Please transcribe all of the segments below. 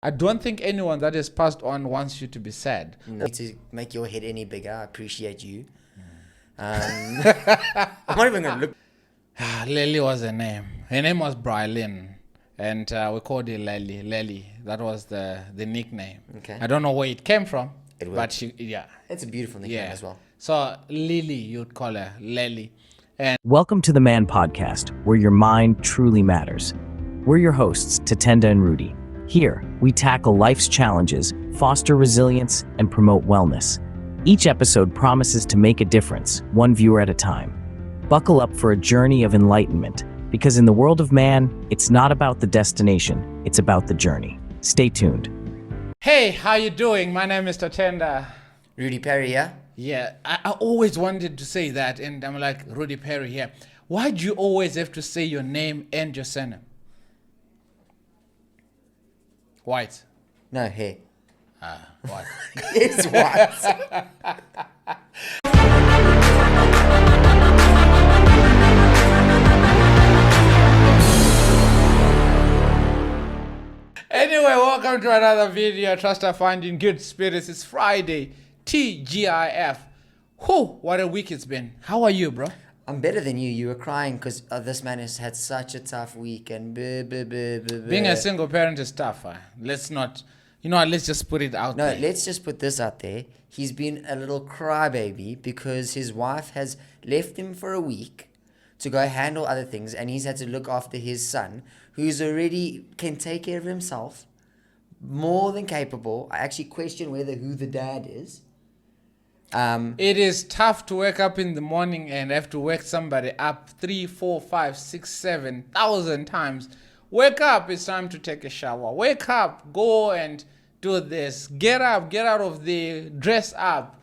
I don't think anyone that is passed on wants you to be sad. No. To make your head any bigger, I appreciate you. I'm not even going to look. Lily was her name. Her name was Brylin. And we called her Lely. Lely. That was the nickname. Okay. I don't know where it came from. It but she, yeah. It's a beautiful nickname as well. So Lily, you'd call her Lely. And Welcome to the M.A.N podcast, where your mind truly matters. We're your hosts, Tatenda and Rudi. Here, we tackle life's challenges, foster resilience, and promote wellness. Each episode promises to make a difference, one viewer at a time. Buckle up for a journey of enlightenment, because in the world of man, it's not about the destination, it's about the journey. Stay tuned. hey, how you doing? My name is Tatenda. Rudi Perry, yeah? Yeah, I always wanted to say that, and I'm like, Rudi Perry here. Why do you always have to say your name and your surname? White. No, hair. White. It's white. Anyway, welcome to another video. Trust I find in good spirits. It's Friday. TGIF. Whew, what a week it's been. How are you, bro? I'm better than you. You were crying because this man has had such a tough week and Being a single parent is tough. Let's not, let's just put it out there. No, let's just put this out there. He's been a little crybaby because his wife has left him for a week to go handle other things, and he's had to look after his son, who's already can take care of himself, more than capable. I actually question who the dad is. It is tough to wake up in the morning and have to wake somebody up 3, 4, 5, 6, 7,000 times. Wake up, it's time to take a shower. Wake up, go and do this. Get up, get out of the dress up,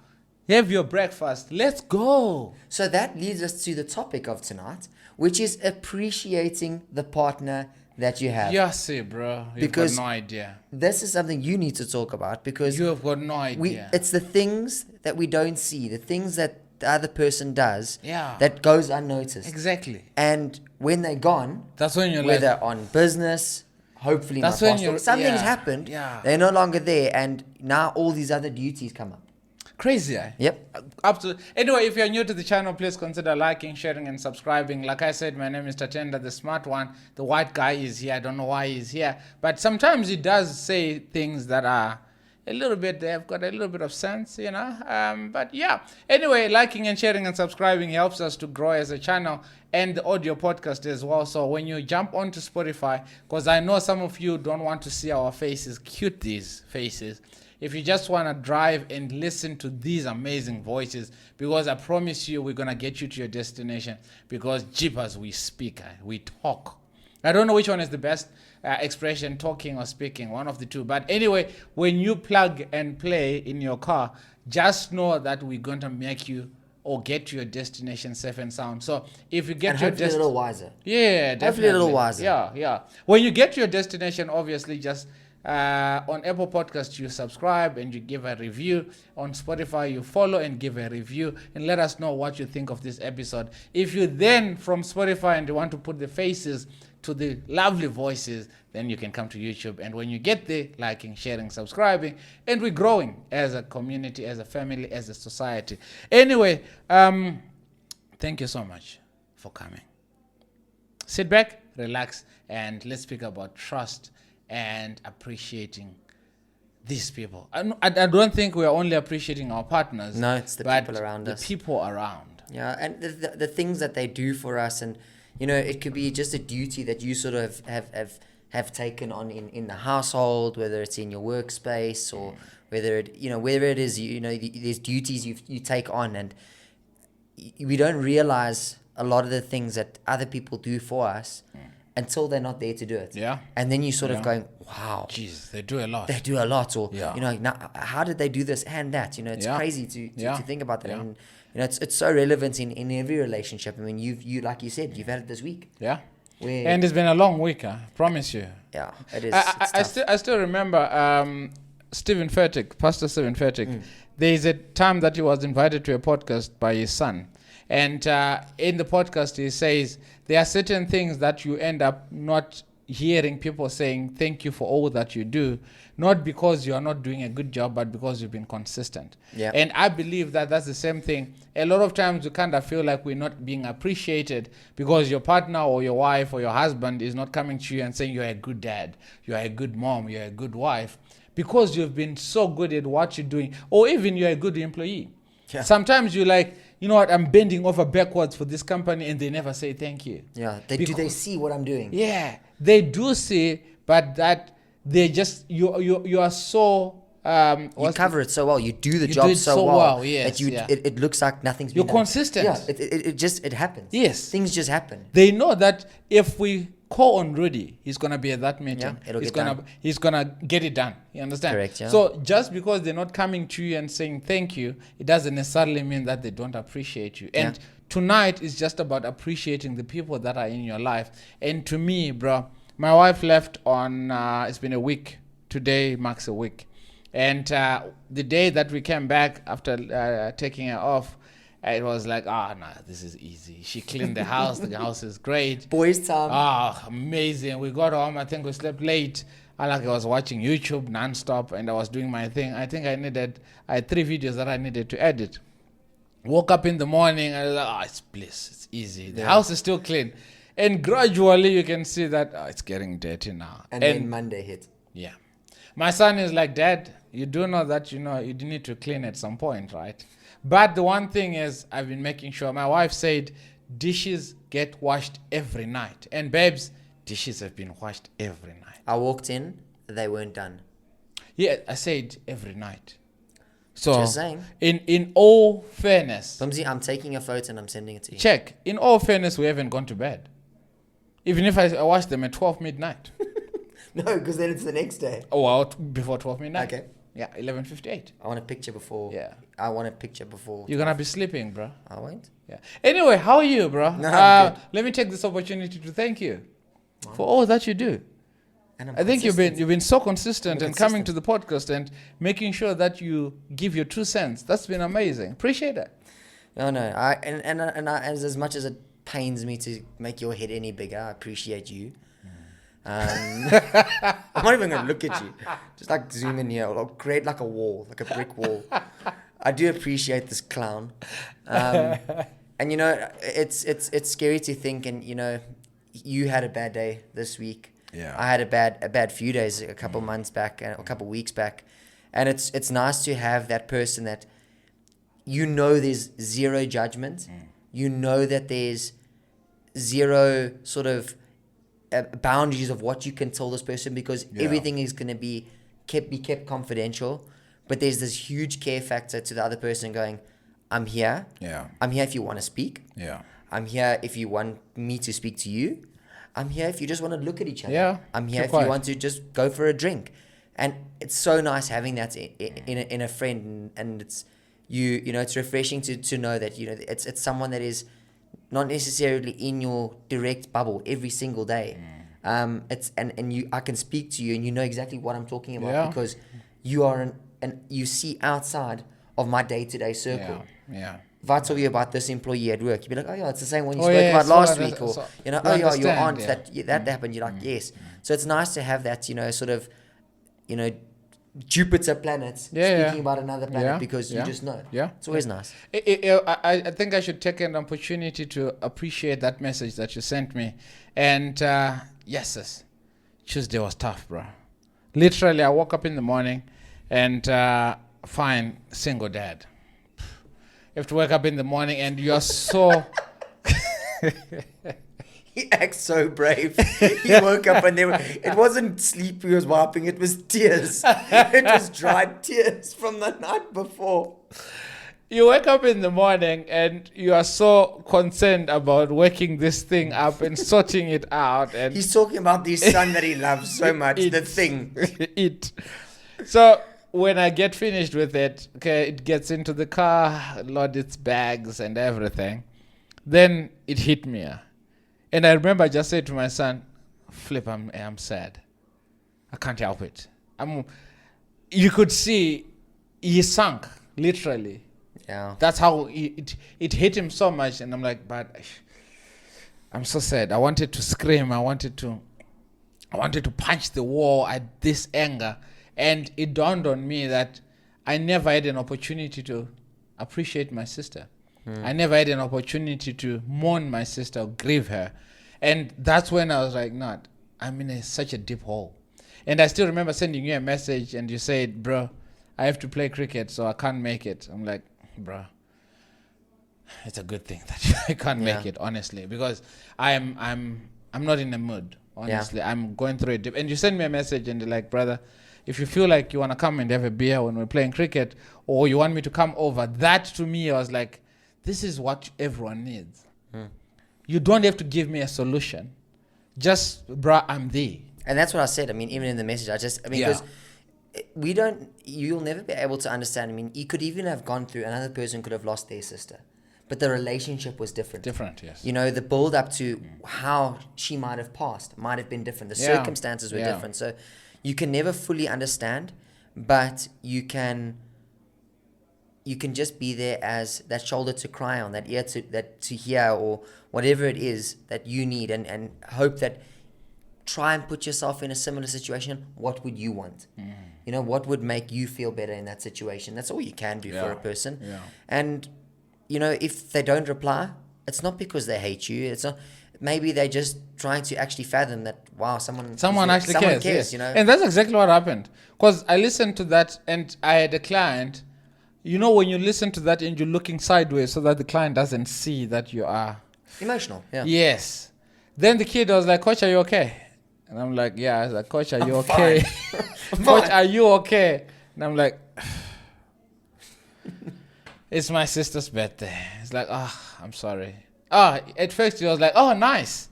have your breakfast. Let's go. So that leads us to the topic of tonight, which is appreciating the partner that you have. Yes, bro. You've Because got no idea. This is something you need to talk about because You have got no idea. it's the things that we don't see, the things that the other person does Yeah. that goes unnoticed. Exactly. And when they're gone, That's when you're whether like, on business, hopefully That's not when possible, you're- something's yeah, happened, yeah. they're no longer there, and now all these other duties come up. crazy, eh? Yep. Absolutely. Anyway, if you're new to the channel, please consider liking, sharing, and subscribing. Like I said, my name is Tatenda, the smart one. The white guy is here. I don't know why he's here. But sometimes he does say things that are they've got a little bit of sense, But yeah. Anyway, liking and sharing and subscribing helps us to grow as a channel and the audio podcast as well. So when you jump onto Spotify, because I know some of you don't want to see our faces, cute these faces. If you just want to drive and listen to these amazing voices, because I promise you we're going to get you to your destination, because jeepers, we speak, we talk. I don't know which one is the best expression, talking or speaking, one of the two. But anyway, when you plug and play in your car, just know that we're going to make you or get to your destination safe and sound. So if you get And to your hopefully a little wiser. Yeah, definitely. Hopefully a little wiser. Yeah. When you get to your destination, obviously just on Apple Podcasts, you subscribe and you give a review. On Spotify, you follow and give a review and let us know what you think of this episode. If you then from Spotify and you want to put the faces to the lovely voices, then you can come to YouTube. And when you get there, liking, sharing, subscribing, and we're growing as a community, as a family, as a society. Anyway, thank you so much for coming. Sit back, relax, and let's speak about trust and appreciating these people. I don't think we're only appreciating our partners. No, it's the people around us. The people around. Yeah, and the things that they do for us, and it could be just a duty that you sort of have taken on in the household, whether it's in your workspace or whether it is there's duties you take on, and we don't realize a lot of the things that other people do for us until they're not there to do it. Yeah. And then you sort of going, wow. Jesus, they do a lot. They do a lot. Or, Yeah. now, how did they do this and that? It's Yeah. crazy to think about that. Yeah. And, it's so relevant in every relationship. I mean, you like you said, you've had it this week. Yeah. Where, And it's been a long week, I promise you. yeah, it is. I still remember Stephen Furtick, Pastor Stephen Furtick. There is a time that he was invited to a podcast by his son. And in the podcast, he says, there are certain things that you end up not hearing people saying thank you for all that you do, not because you are not doing a good job, but because you've been consistent. Yeah. And I believe that that's the same thing. A lot of times we kind of feel like we're not being appreciated because your partner or your wife or your husband is not coming to you and saying you're a good dad, you're a good mom, you're a good wife, because you've been so good at what you're doing, or even you're a good employee. Yeah. Sometimes you're like, you know what, I'm bending over backwards for this company, and they never say thank you. Yeah. Do they see what I'm doing? Yeah, they do see, but that they just you are so You cover it so well. You do the You job do it so so well, well, yes, that you yeah. it looks like nothing's been You're done. consistent. Yeah, it happens. Yes. Things just happen. They know that if we call on Rudi, he's gonna be at that meeting. Yeah, it'll he's get gonna done. he's gonna get it done. You understand? Correct, yeah. So just because they're not coming to you and saying thank you, it doesn't necessarily mean that they don't appreciate you. And tonight is just about appreciating the people that are in your life. And to me, bro, my wife left on it's been a week. Today marks a week. And the day that we came back after taking her off, it was like, no, this is easy. She cleaned the house. The house is great. Boys' time. Amazing. We got home. I think we slept late. I was watching YouTube nonstop, and I was doing my thing. I think I had 3 videos that I needed to edit. Woke up in the morning, and I was like, it's bliss. It's easy. The house is still clean. And gradually you can see that it's getting dirty now. And then Monday hit. Yeah. My son is like, Dad, you do know that, you need to clean at some point, right? But the one thing is, I've been making sure. My wife said dishes get washed every night. And babes, dishes have been washed every night. I walked in, they weren't done. Yeah, I said every night. So, Just saying. In all fairness, Bumsy, I'm taking a photo and I'm sending it to you. check. In all fairness, we haven't gone to bed. Even if I wash them at 12 midnight. No, because then it's the next day. Oh, well, before 12 midnight. Okay. Yeah, 11:58. I want a picture before. Yeah. I want a picture before. You're gonna be sleeping, bro. I won't. Yeah. Anyway, how are you, bro? No, I'm good. Let me take this opportunity to thank you for all that you do. And I'm I think you've consistent. been so consistent I'm and coming to the podcast and making sure that you give your 2 cents. That's been amazing. Appreciate it. No. As much as it pains me to make your head any bigger, I appreciate you. I'm not even gonna look at you. Just like zoom in here, or create like a wall, like a brick wall. I do appreciate this clown, and it's scary to think. And you had a bad day this week. Yeah. I had a bad few days, a couple months back, a couple weeks back, and it's nice to have that person that there's zero judgment. That there's zero sort of boundaries of what you can tell this person, because everything is going to be kept confidential, but there's this huge care factor to the other person going, I'm here. Yeah. I'm here if you want to speak. Yeah. I'm here if you want me to speak to you. I'm here if you just want to look at each other. Yeah. I'm here if you want to just go for a drink. And it's so nice having that in a friend, and it's it's refreshing to know that it's someone that is not necessarily in your direct bubble every single day. I can speak to you and you know exactly what I'm talking about, because you are you see outside of my day-to-day circle. Yeah. If I tell you about this employee at work, you'd be like, oh yeah, it's the same one you Oh, spoke yeah, about so last that- week, or so- your understand, aunt yeah. that happened. You're like, yes. So it's nice to have that, sort of, Jupiter planets speaking about another planet, because you just know. Yeah. It's always nice. I think I should take an opportunity to appreciate that message that you sent me. And yes, Tuesday was tough, bro. Literally, I woke up in the morning and fine, single dad. You have to wake up in the morning and you're so... He acts so brave. He woke up and it wasn't sleep he was wiping, it was tears. It was dried tears from the night before. You wake up in the morning and you are so concerned about waking this thing up and sorting it out. And He's talking about the son that he loves so much, the thing. So when I get finished with it, okay, it gets into the car, load its bags and everything. Then it hit me. And I remember I just said to my son, Flip, I'm sad. I can't help it. You could see he sunk, literally. Yeah. That's how it hit him so much. And I'm like, but I'm so sad. I wanted to scream. I wanted to I wanted to punch the wall at this anger. And it dawned on me that I never had an opportunity to appreciate my sister. I never had an opportunity to mourn my sister or grieve her. And that's when I was like, no, I'm in such a deep hole. And I still remember sending you a message and you said, bro, I have to play cricket, so I can't make it. I'm like, bro, it's a good thing that I can't make it, honestly, because I'm not in the mood, honestly. I'm going through it. And you send me a message and you're like, brother, if you feel like you want to come and have a beer when we're playing cricket, or you want me to come over, that to me, I was like, this is what everyone needs. You don't have to give me a solution. Just, bruh, I'm there. And that's what I said. I mean, even in the message, because you'll never be able to understand. I mean, you could even have gone through, another person could have lost their sister, but the relationship was different. Different, yes. You know, the build up to how she might have passed might have been different. The circumstances were different. So you can never fully understand, but you can just be there as that shoulder to cry on, that ear to hear, or whatever it is that you need, and hope that, try and put yourself in a similar situation. What would you want? You know, what would make you feel better in that situation? That's all you can do for a person. And, you know, if they don't reply, it's not because they hate you. It's not. Maybe they're just trying to actually fathom that, wow, someone actually cares, yes. You know? And that's exactly what happened. Because I listened to that and I had a client. You know, when you listen to that and you're looking sideways so that the client doesn't see that you are emotional. Yeah. Yes. Then the kid was like, Coach, are you okay? And I'm like, yeah. I was like, Coach, are you okay? Coach, are you okay? And I'm like, it's my sister's birthday. It's like, I'm sorry. At first he was like, oh, nice.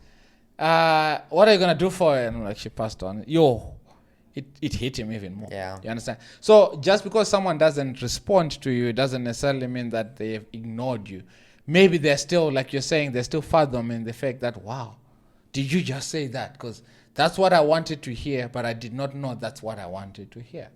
What are you going to do for her? And I'm like, she passed on. It hit him even more. Yeah. You understand? So just because someone doesn't respond to you, it doesn't necessarily mean that they've ignored you. Maybe they're still, like you're saying, they're still fathoming the fact that, wow, did you just say that? Because that's what I wanted to hear, but I did not know that's what I wanted to hear.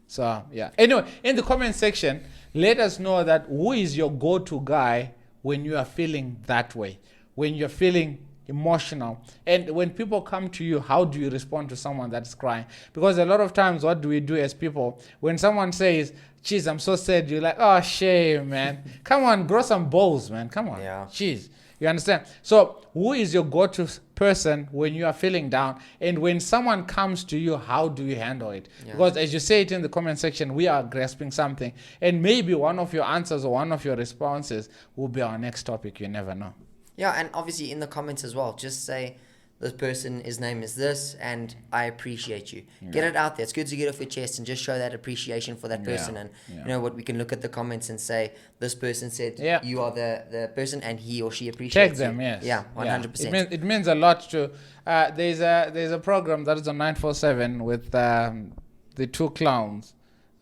So, yeah. Anyway, in the comment section, let us know that who is your go-to guy when you are feeling that way, when you're feeling emotional. And when people come to you, how do you respond to someone that's crying? Because a lot of times, what do we do as people? When someone says, geez, I'm so sad, you're like, oh, shame, man. Come on, grow some balls, man. Come on. Yeah. Jeez. You understand? So who is your go-to person when you are feeling down? And when someone comes to you, how do you handle it? Yeah. Because as you say it in the comment section, we are grasping something. And maybe one of your answers or one of your responses will be our next topic. You never know. Yeah, and obviously in the comments as well, just say, this person, his name is this, and I appreciate you. Yeah. Get it out there. It's good to get off your chest and just show that appreciation for that person. And you know what, we can look at the comments and say, this person said you are the person, and he or she appreciates you. Check them, yes. Yeah, 100%. It means a lot to. There's a program that is on 947 with the two clowns.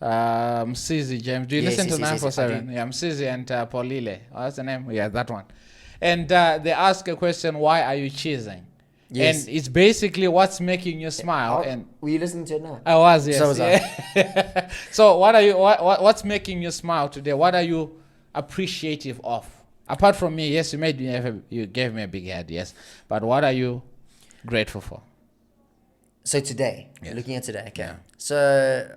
Msizi, James. Do you listen to 947? Yeah, Msizi and Paulile. What's the name? Yeah, that one. And they ask a question, why are you cheesing? Yes. And it's basically what's making you smile. And were you listening to it now? I was, yes. So was I. So what's making you smile today? What are you appreciative of? Apart from me, yes, you gave me a big head, yes. But what are you grateful for? So today, looking at today, okay. Yeah. So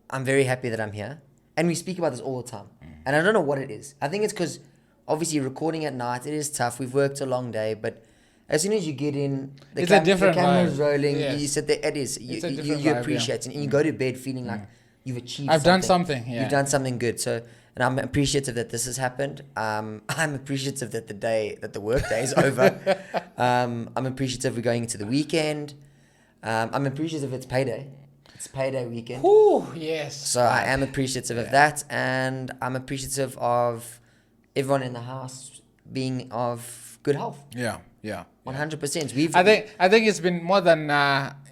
I'm very happy that I'm here. And we speak about this all the time. And I don't know what it is. I think it's because obviously recording at night, it is tough. We've worked a long day, but as soon as you get in, the camera's rolling, you sit there, it is. You appreciate it. And you go to bed feeling like you've achieved something. I've done something, yeah. You've done something good. So, and I'm appreciative that this has happened. I'm appreciative that the work day is over. I'm appreciative we're going into the weekend. I'm appreciative it's payday. It's payday weekend. Ooh, yes. So I am appreciative of that. And I'm appreciative of everyone in the house being of good health. Yeah. 100%. I think it's been more than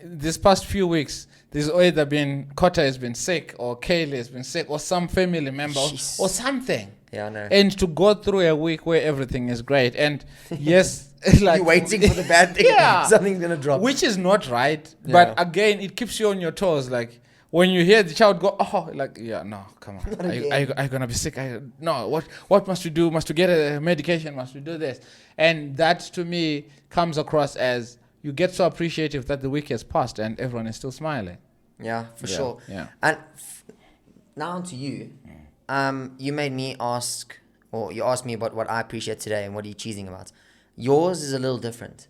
this past few weeks. There's either been Kota has been sick, or Kaylee has been sick, or some family member, or something. Yeah, I know. And to go through a week where everything is great, and yes, like you're waiting for the bad thing. Something's gonna drop, which is not right. Yeah. But again, it keeps you on your toes. Like when you hear the child go, no, come on, are you gonna be sick? No, what must we do? Must we get a medication? Must we do this? And that to me comes across as you get so appreciative that the week has passed and everyone is still smiling. Yeah, for sure. Yeah. And now to you. You made me ask, or you asked me about what I appreciate today and what are you cheesing about. Yours is a little different.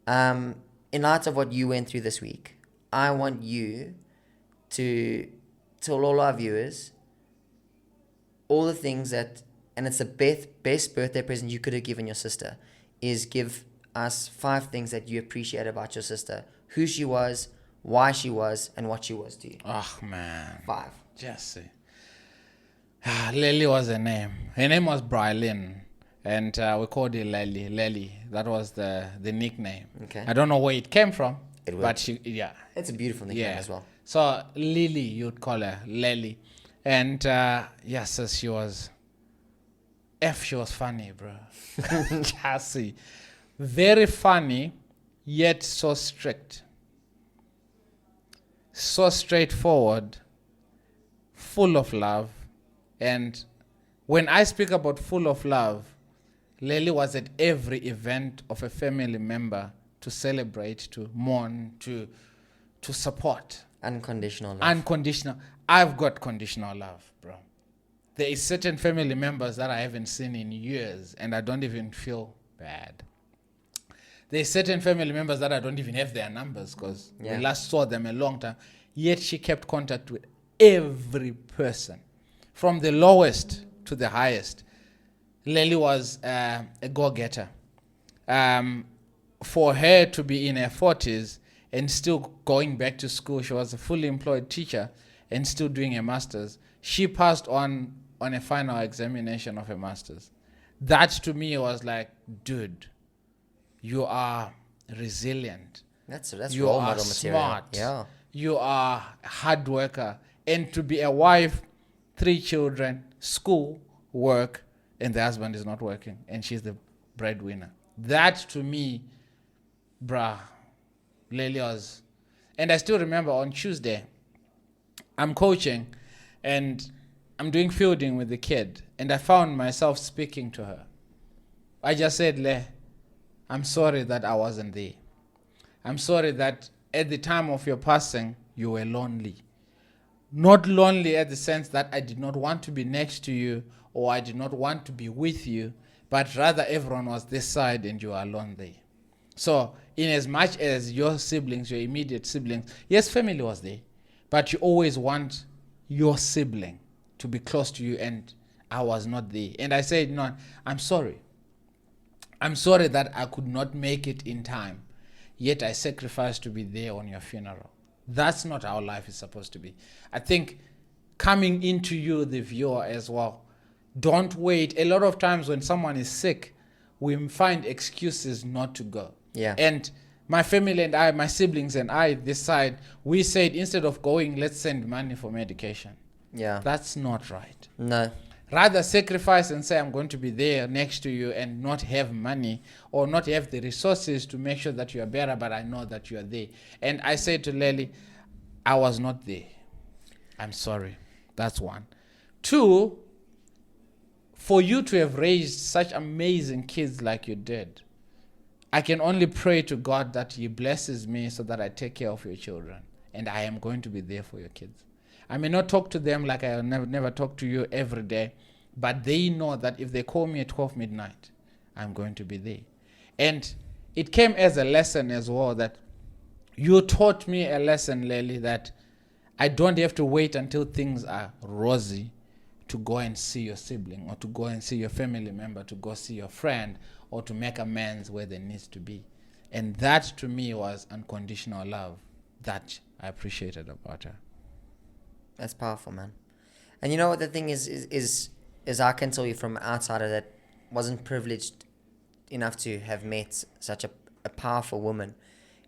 In light of what you went through this week, I want you to tell all our viewers all the things that, and it's the best birthday present you could have given your sister, is give us 5 things that you appreciate about your sister. Who she was, why she was, and what she was to you. Oh, man. 5. Jesse. Lily was her name. Her name was Brylin. And we called her Lily. Lily. That was the nickname. Okay. I don't know where it came from. It will. But she, yeah. It's a beautiful nickname as well. So Lily, you'd call her Lily. And yes, she was funny, bro. Jesse. Very funny, yet so strict. So straightforward, full of love. And when I speak about full of love, Lily was at every event of a family member to celebrate, to mourn, to support. Unconditional love. Unconditional. I've got conditional love, bro. There is certain family members that I haven't seen in years, and I don't even feel bad. There's certain family members that I don't even have their numbers because we last saw them a long time. Yet she kept contact with every person, from the lowest to the highest. Lily was a go-getter. For her to be in her 40s and still going back to school, she was a fully employed teacher and still doing a master's. She passed on a final examination of a master's. That to me was like, dude, you are resilient. That's you role are model material. smart. Yeah. You are a hard worker. And to be a wife, 3 children, school, work, and the husband is not working, and she's the breadwinner. That to me, bruh, Lily was. And I still remember on Tuesday, I'm coaching and I'm doing fielding with the kid, and I found myself speaking to her. I just said, Le, I'm sorry that I wasn't there. I'm sorry that at the time of your passing, you were lonely. Not lonely at the sense that I did not want to be next to you or I did not want to be with you, but rather everyone was this side and you are alone there. So in as much as your siblings, your immediate siblings, yes, family was there, but you always want your sibling to be close to you, and I was not there. And I said, no, I'm sorry. I'm sorry that I could not make it in time, yet I sacrificed to be there on your funeral. That's not how life is supposed to be. I think coming into you, the viewer, as well, don't wait. A lot of times when someone is sick, we find excuses not to go. Yeah. And my family and I, my siblings and I, this side, we said instead of going, let's send money for medication. Yeah. That's not right. No. Rather sacrifice and say, I'm going to be there next to you and not have money or not have the resources to make sure that you are better, but I know that you are there. And I said to Lily, I was not there. I'm sorry. That's one. 2, for you to have raised such amazing kids like you did, I can only pray to God that He blesses me so that I take care of your children. And I am going to be there for your kids. I may not talk to them like I never talk to you every day, but they know that if they call me at 12 midnight, I'm going to be there. And it came as a lesson as well that you taught me a lesson, Lily, that I don't have to wait until things are rosy to go and see your sibling or to go and see your family member, to go see your friend or to make amends where there needs to be. And that to me was unconditional love that I appreciated about her. That's powerful, man. And you know what the thing is I can tell you from an outsider that wasn't privileged enough to have met such a powerful woman,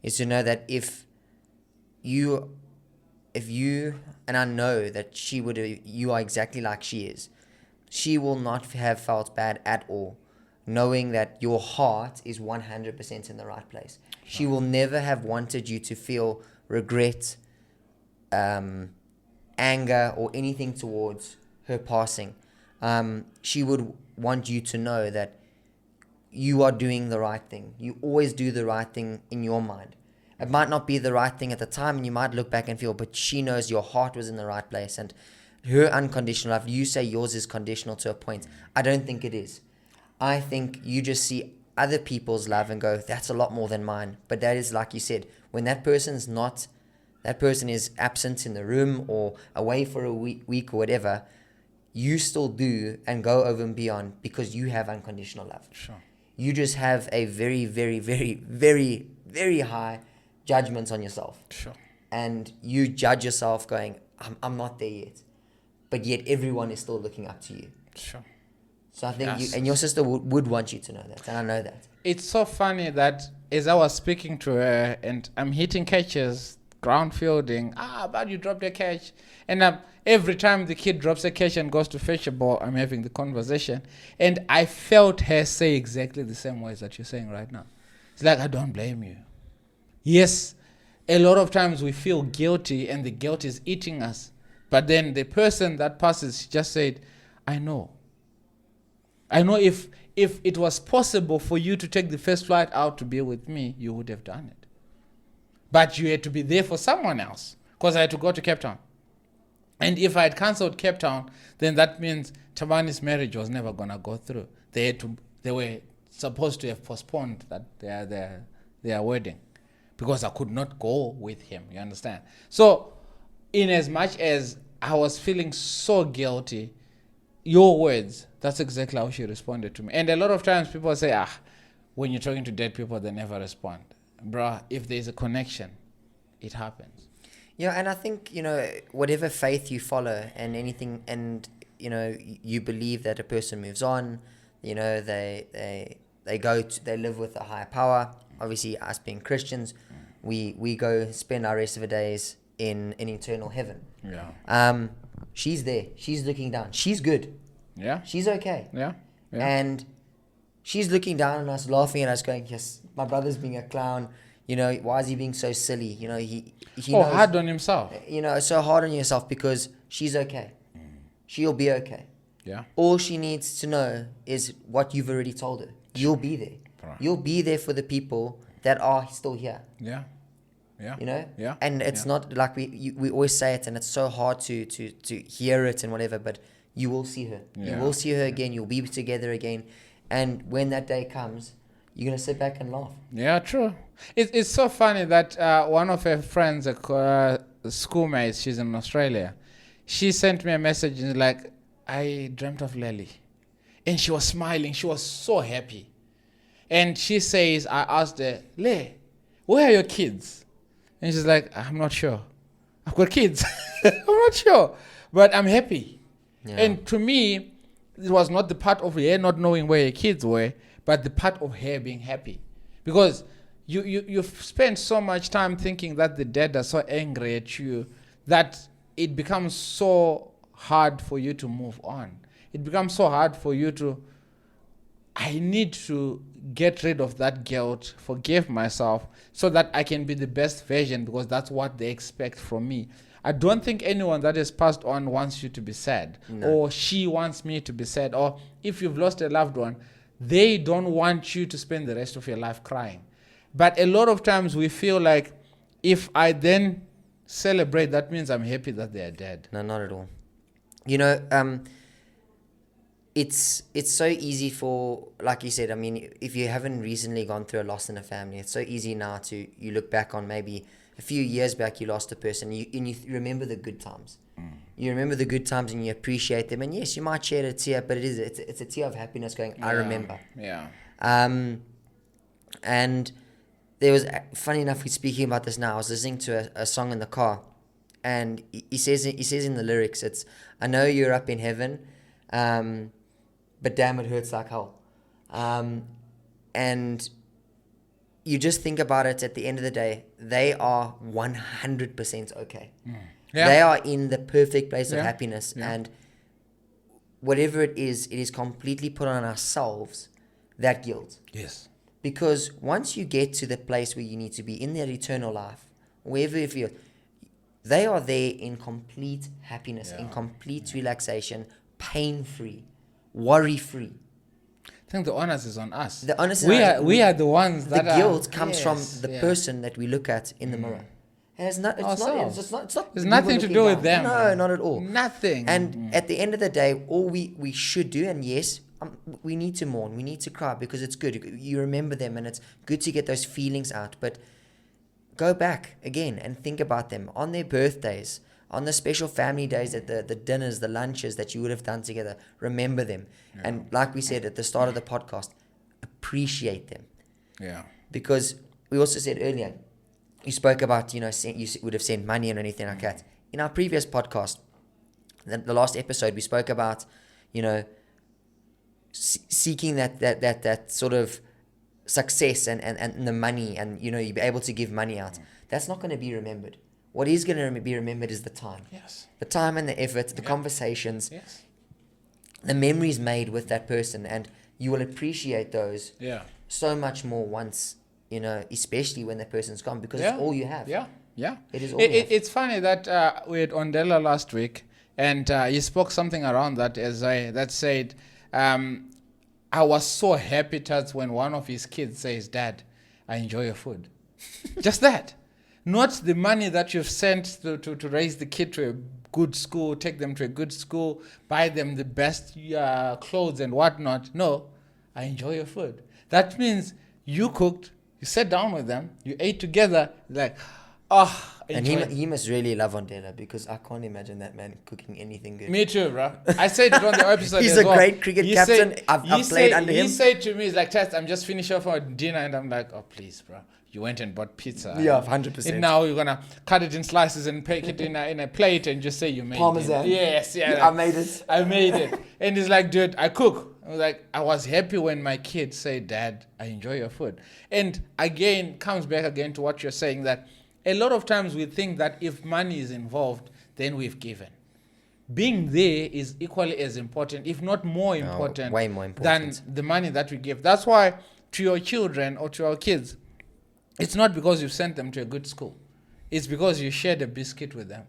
is to know that if you, and I know that you are exactly like she is, she will not have felt bad at all, knowing that your heart is 100% in the right place. Sure. She will never have wanted you to feel regret, anger, or anything towards her passing. She would want you to know that you are doing the right thing. You always do the right thing in your mind. It might not be the right thing at the time, and you might look back and feel, but she knows your heart was in the right place. And her unconditional love, you say yours is conditional to a point. I don't think it is. I think you just see other people's love and go, that's a lot more than mine. But that is, like you said, when that person is absent in the room or away for a week or whatever, you still do and go over and beyond because you have unconditional love. Sure. You just have a very, very, very, very, very high judgment on yourself. Sure. And you judge yourself going, I'm not there yet. But yet everyone is still looking up to you. Sure. So I think you and your sister would want you to know that. And I know that. It's so funny that as I was speaking to her and I'm hitting catches, ground fielding, but you dropped a catch. And every time the kid drops a catch and goes to fetch a ball, I'm having the conversation. And I felt her say exactly the same words that you're saying right now. It's like, I don't blame you. Yes, a lot of times we feel guilty and the guilt is eating us. But then the person that passes just said, I know if it was possible for you to take the first flight out to be with me, you would have done it. But you had to be there for someone else because I had to go to Cape Town. And if I had cancelled Cape Town, then that means Tamani's marriage was never going to go through. They were supposed to have postponed their wedding because I could not go with him, you understand? So in as much as I was feeling so guilty, your words, that's exactly how she responded to me. And a lot of times people say, when you're talking to dead people, they never respond. Bruh, if there's a connection, it happens. Yeah, and I think, whatever faith you follow and anything, and, you believe that a person moves on, they live with a higher power. Obviously, us being Christians, we go spend our rest of the days in an eternal heaven. Yeah. She's there. She's looking down. She's good. Yeah. She's okay. Yeah. And she's looking down on us, laughing at us, going, yes, my brother's being a clown. Why is he being so silly? He knows, hard on himself. So hard on yourself because she's okay. She'll be okay. Yeah. All she needs to know is what you've already told her. You'll be there. Right. You'll be there for the people that are still here. Yeah. Yeah. Yeah. And it's not like we always say it, and it's so hard to hear it and whatever, but you will see her. Yeah. You will see her again. You'll be together again. And when that day comes, you're going to sit back and laugh. Yeah, true. It's so funny that one of her friends, schoolmates, she's in Australia, she sent me a message and like, I dreamt of Lely. And she was smiling. She was so happy. And she says, I asked her, Le, where are your kids? And she's like, I'm not sure. I've got kids. I'm not sure. But I'm happy. Yeah. And to me, it was not the part of her not knowing where her kids were, but the part of her being happy. Because you've spent so much time thinking that the dead are so angry at you that it becomes so hard for you to move on. It becomes so hard for you to, I need to get rid of that guilt, forgive myself, so that I can be the best version, because that's what they expect from me. I don't think anyone that is passed on wants you to be sad. No. Or she wants me to be sad. Or if you've lost a loved one, they don't want you to spend the rest of your life crying. But a lot of times we feel like if I then celebrate, that means I'm happy that they are dead. No, not at all. It's so easy for, like you said, I mean, if you haven't recently gone through a loss in a family, it's so easy now to, you look back on maybe a few years back, you lost a person, and you remember the good times. You remember the good times and you appreciate them. And yes, you might shed a tear, but it's a tear of happiness going, I remember. Yeah. And there was, funny enough, we're speaking about this now. I was listening to a song in the car, and he says in the lyrics, it's, I know you're up in heaven, but damn, it hurts like hell. And you just think about it, at the end of the day, they are 100% okay. Yeah. They are in the perfect place of happiness. Yeah. And whatever it is completely put on ourselves, that guilt. Yes. Because once you get to the place where you need to be in that eternal life, wherever you feel, they are there in complete happiness, in complete relaxation, pain-free, worry-free. think the onus is on us. The onus is we on us. we are the ones The that guilt comes from Yes, the yeah. person that we look at in the mirror. It has not, it's Ourselves. not, it's not There's we nothing were to looking do with down. them. No, not at all. Nothing. And at the end of the day, all we should do, and yes, we need to mourn, we need to cry because it's good. You remember them and it's good to get those feelings out. But go back again and think about them on their birthdays, on the special family days, at the dinners, the lunches that you would have done together. Remember them. Yeah. And like we said at the start of the podcast, appreciate them. Yeah. Because we also said earlier, you spoke about, you would have sent money or anything like that. In our previous podcast, the last episode, we spoke about, seeking that sort of success and the money, and, you'd be able to give money out. That's not going to be remembered. What is going to be remembered is the time. Yes. The time and the effort, the conversations, Yes. the memories made with that person, and you will appreciate those so much more once, especially when that person's gone, because it's all you have. Yeah, yeah. It is all you have. It's funny that we had Ondela last week, and he spoke something around that that said, I was so happy that when one of his kids says, "Dad, I enjoy your food." Just that. Not the money that you've sent to raise the kid to a good school, take them to a good school, buy them the best clothes and whatnot. No, I enjoy your food. That means you cooked, you sat down with them, you ate together, like, and he must really love Ondela, because I can't imagine that man cooking anything good. Me too, bro. I said it on the episode. He's as a well. great cricket He captain. said- I've played under him. He said to me, he's like, "Tess, I'm just finishing off our dinner," and I'm like, "Oh, please, bro. You went and bought pizza. Yeah, 100%. And now you're gonna cut it in slices and pack it in a plate and just say you made Parmesan. it." Yes, yeah. I made it. I made it. And he's like, "Dude, I cook." I was like, I was happy when my kids say, "Dad, I enjoy your food." And again, comes back again to what you're saying, that a lot of times we think that if money is involved, then we've given. Being there is equally as important, if not more important, way more important than the money that we give. That's why to your children or to our kids, it's not because you've sent them to a good school. It's because you shared a biscuit with them.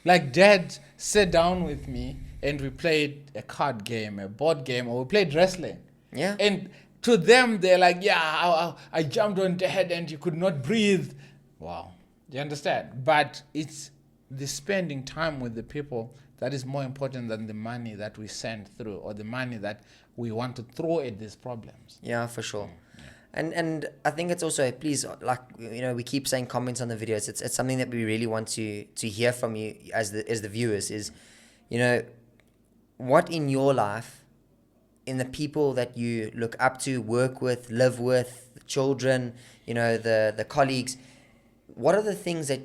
Like Dad sat down with me and we played a card game, a board game, or we played wrestling. Yeah. And to them, they're like, I jumped on Dad and you could not breathe. Wow. You understand? But it's the spending time with the people that is more important than the money that we send through, or the money that we want to throw at these problems. Yeah, for sure. And I think it's also, please, like, we keep saying comments on the videos. It's something that we really want to hear from you as the viewers is, what in your life, in the people that you look up to, work with, live with, children, the colleagues, what are the things that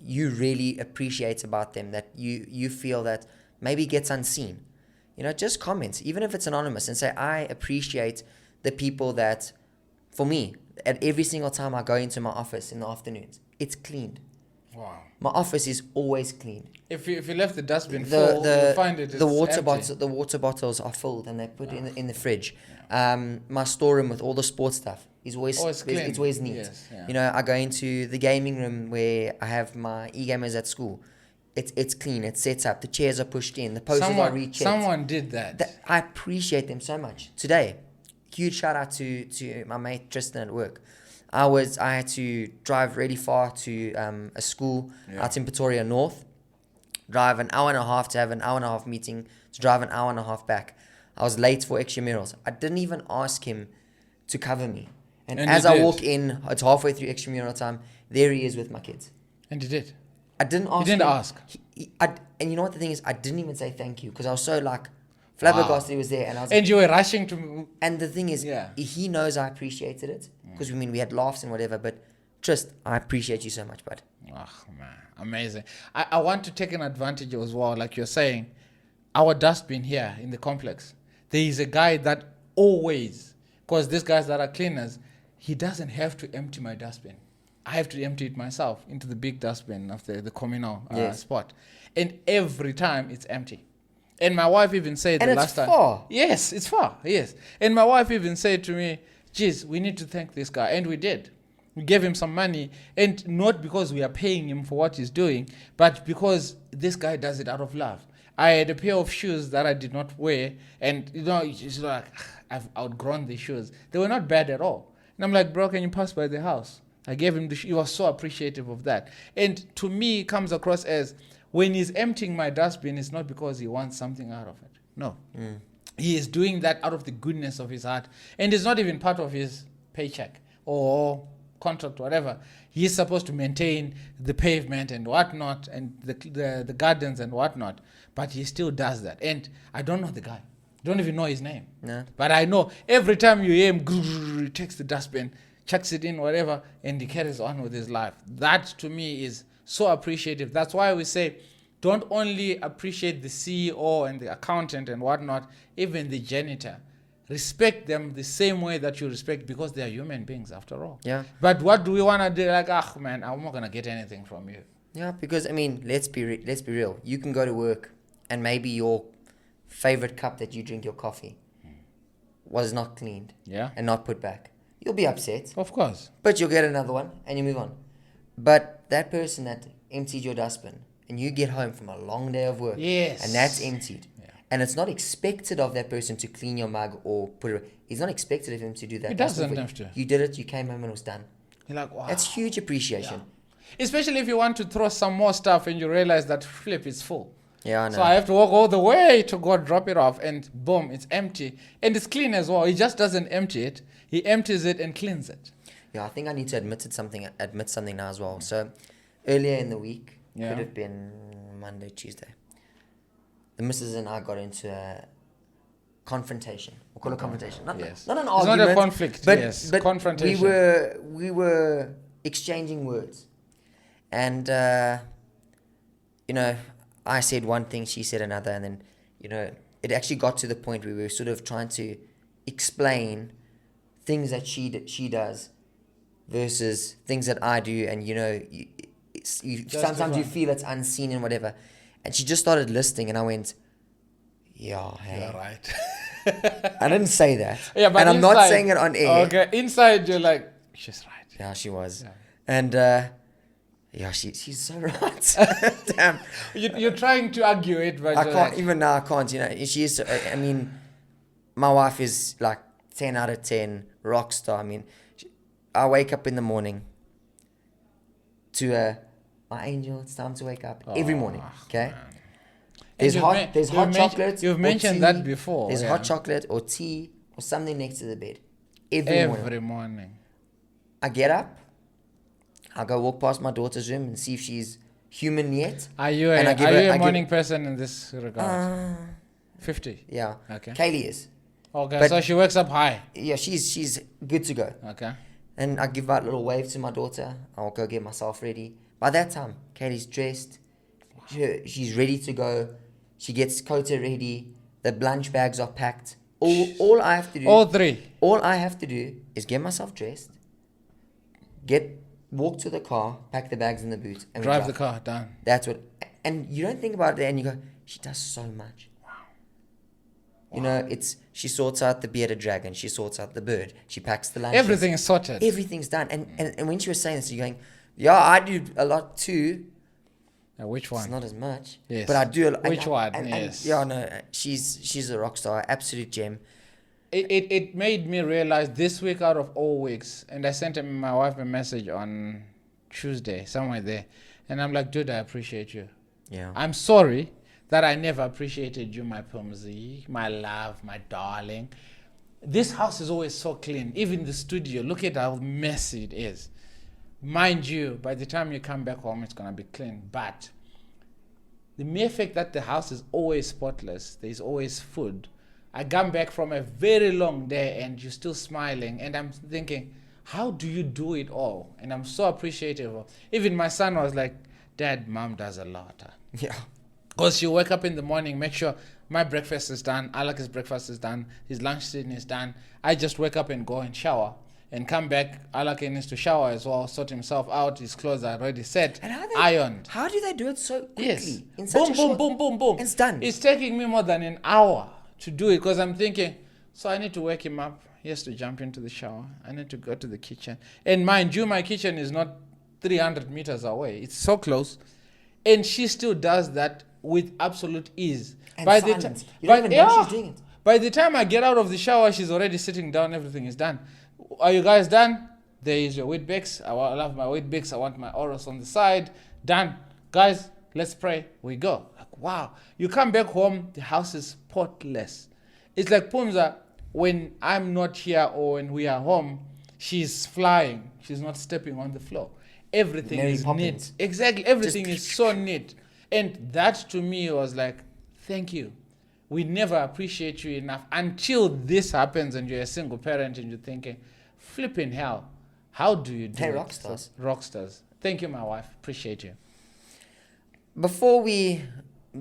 you really appreciate about them, that you feel that maybe gets unseen? Just comment, even if it's anonymous, and say, I appreciate the people that, for me, at every single time I go into my office in the afternoons, it's cleaned. Wow. My office is always clean. If you left the dustbin full, you'll find it. The water bottles are filled and they put it in the fridge. Yeah. My storeroom with all the sports stuff is always clean. it's always neat. Yes, yeah. I go into the gaming room where I have my e-gamers at school. It's clean. It's set up. The chairs are pushed in. The posters are rechecked. Someone did that. I appreciate them so much. Today, huge shout out to my mate Tristan at work. I had to drive really far to a school out in Pretoria North, drive an hour and a half to have an hour and a half meeting, to drive an hour and a half back. I was late for extramurals. I didn't even ask him to cover me. And as I walk in, it's halfway through extramural time, there he is with my kids. And he did. I didn't ask You didn't ask. And you know what the thing is? I didn't even say thank you, because I was so flabbergasted he was there. And I was And you were rushing to... And the thing is, he knows I appreciated it, because we had laughs and whatever, but Trist, I appreciate you so much, bud. Oh, man. Amazing. I want to take an advantage as well, like you're saying. Our dustbin here in the complex, there is a guy that always, because these guys that are cleaners, he doesn't have to empty my dustbin. I have to empty it myself into the big dustbin of the communal spot. And every time it's empty. And my wife even said and the last time. And it's far. Yes, it's far. Yes. And my wife even said to me, geez, we need to thank this guy. And we did. We gave him some money, and not because we are paying him for what he's doing, but because this guy does it out of love. I had a pair of shoes that I did not wear, and it's like, I've outgrown the shoes. They were not bad at all. And I'm like, bro, can you pass by the house? I gave him he was so appreciative of that. And to me, it comes across as when he's emptying my dustbin, it's not because he wants something out of it. No. He is doing that out of the goodness of his heart. And it's not even part of his paycheck or contract, whatever. He's supposed to maintain the pavement and whatnot, and the gardens and whatnot. But he still does that. And I don't know the guy. Don't even know his name. No. But I know every time you hear him, he takes the dustbin, chucks it in, whatever, and he carries on with his life. That to me is so appreciative. That's why we say, don't only appreciate the CEO and the accountant and whatnot, even the janitor. Respect them the same way that you respect, because they are human beings after all. Yeah. But what do we want to do? Like, man, I'm not going to get anything from you. Yeah, because, I mean, let's be real. You can go to work and maybe your favorite cup that you drink your coffee was not cleaned and not put back. You'll be upset. Of course. But you'll get another one and you move on. But that person that emptied your dustbin and you get home from a long day of work and that's emptied. And it's not expected of that person to clean your mug or put it. It's not expected of him to do that. He doesn't have to. You did it, you came home and it was done. You're like, wow. That's huge appreciation. Yeah. Especially if you want to throw some more stuff and you realize that flip is full. Yeah, I know. So I have to walk all the way to go drop it off, and boom, it's empty. And it's clean as well. He just doesn't empty it. He empties it and cleans it. Yeah, I think I need to admit something now as well. So earlier in the week, could have been Monday, Tuesday, the missus and I got into a confrontation. We'll call it confrontation. Not an argument. It's not a conflict, but confrontation. We were exchanging words. And, I said one thing, she said another. And then, it actually got to the point where we were sort of trying to explain things that she does versus things that I do. And, sometimes you feel it's unseen and whatever. And she just started listing, and I went, yeah, hey. You're right. I didn't say that. Yeah, but and I'm not saying it on air. Okay, inside you're like, she's right. Yeah, she was. Yeah. And, she's so right. Damn. You're trying to argue it, but I can't, even now I can't, she is, I mean, my wife is like 10 out of 10, rock star. I mean, I wake up in the morning to my angel, it's time to wake up every morning, okay? Man. There's hot chocolate. You've mentioned that before. There's hot chocolate or tea or something next to the bed every morning. I get up, I go walk past my daughter's room and see if she's human yet. Are you a morning person in this regard? 50? Yeah. Okay. Kaylee is. Okay, but so she wakes up high. Yeah, she's good to go. Okay. And I give out a little wave to my daughter. I'll go get myself ready. By that time, Kaylee's dressed. She's ready to go. She gets Kota ready. The lunch bags are packed. All I have to do... All three? All I have to do is get myself dressed, walk to the car, pack the bags in the boot, and drive the car down. That's what... And you don't think about it and you go, she does so much. Wow. She sorts out the bearded dragon. She sorts out the bird. She packs the lunch. Everything is sorted. Everything's done. And when she was saying this, you're going, yeah, I do a lot too. Which one? It's not as much. Yes. But I do a lot. Which one? Yes. She's a rock star, absolute gem. It made me realize this week out of all weeks, and I sent my wife a message on Tuesday, somewhere there, and I'm like, dude, I appreciate you. Yeah. I'm sorry that I never appreciated you, my Pumzi, my love, my darling. This house is always so clean. Even the studio, look at how messy it is. Mind you, by the time you come back home, it's going to be clean. But the mere fact that the house is always spotless, there's always food. I come back from a very long day and you're still smiling. And I'm thinking, how do you do it all? And I'm so appreciative of. Even my son was like, Dad, Mom does a lot. Yeah. Because she wake up in the morning, make sure my breakfast is done, Alak's breakfast is done, his lunch dinner is done. I just wake up and go and shower. And come back, Alak needs to shower as well, sort himself out, his clothes are already set, ironed. How do they do it so quickly? Yes. In such Boom. It's done. It's taking me more than an hour to do it because I'm thinking, so I need to wake him up. He has to jump into the shower. I need to go to the kitchen. And mind you, my kitchen is not 300 meters away. It's so close. And she still does that with absolute ease. And silence. You don't even know she's doing it. By the time I get out of the shower, she's already sitting down. Everything is done. Are you guys done? There is your Weet-Bix. I love my Weet-Bix. I want my Oros on the side. Done. Guys, let's pray. We go. Like, wow. You come back home, the house is spotless. It's like Pumza, when I'm not here or when we are home, she's flying. She's not stepping on the floor. Everything Mary is Poppins. neat. Exactly. Everything is so neat. And that to me was like, thank you. We never appreciate you enough until this happens and you're a single parent and you're thinking, flipping hell, how do you do Hey, it? rock stars. So, rock stars. Thank you, my wife. Appreciate you. Before we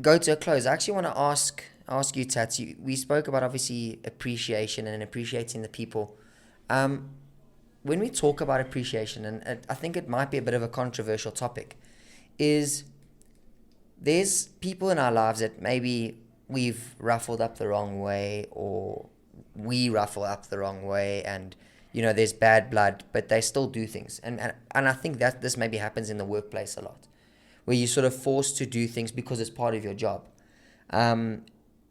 go to a close, I actually want to ask you, Tats. We spoke about obviously appreciation and appreciating the people. When we talk about appreciation, and I think it might be a bit of a controversial topic, is there's people in our lives that maybe we've ruffled up the wrong way, or we ruffle up the wrong way, and there's bad blood, but they still do things. And I think that this maybe happens in the workplace a lot, where you're sort of forced to do things because it's part of your job.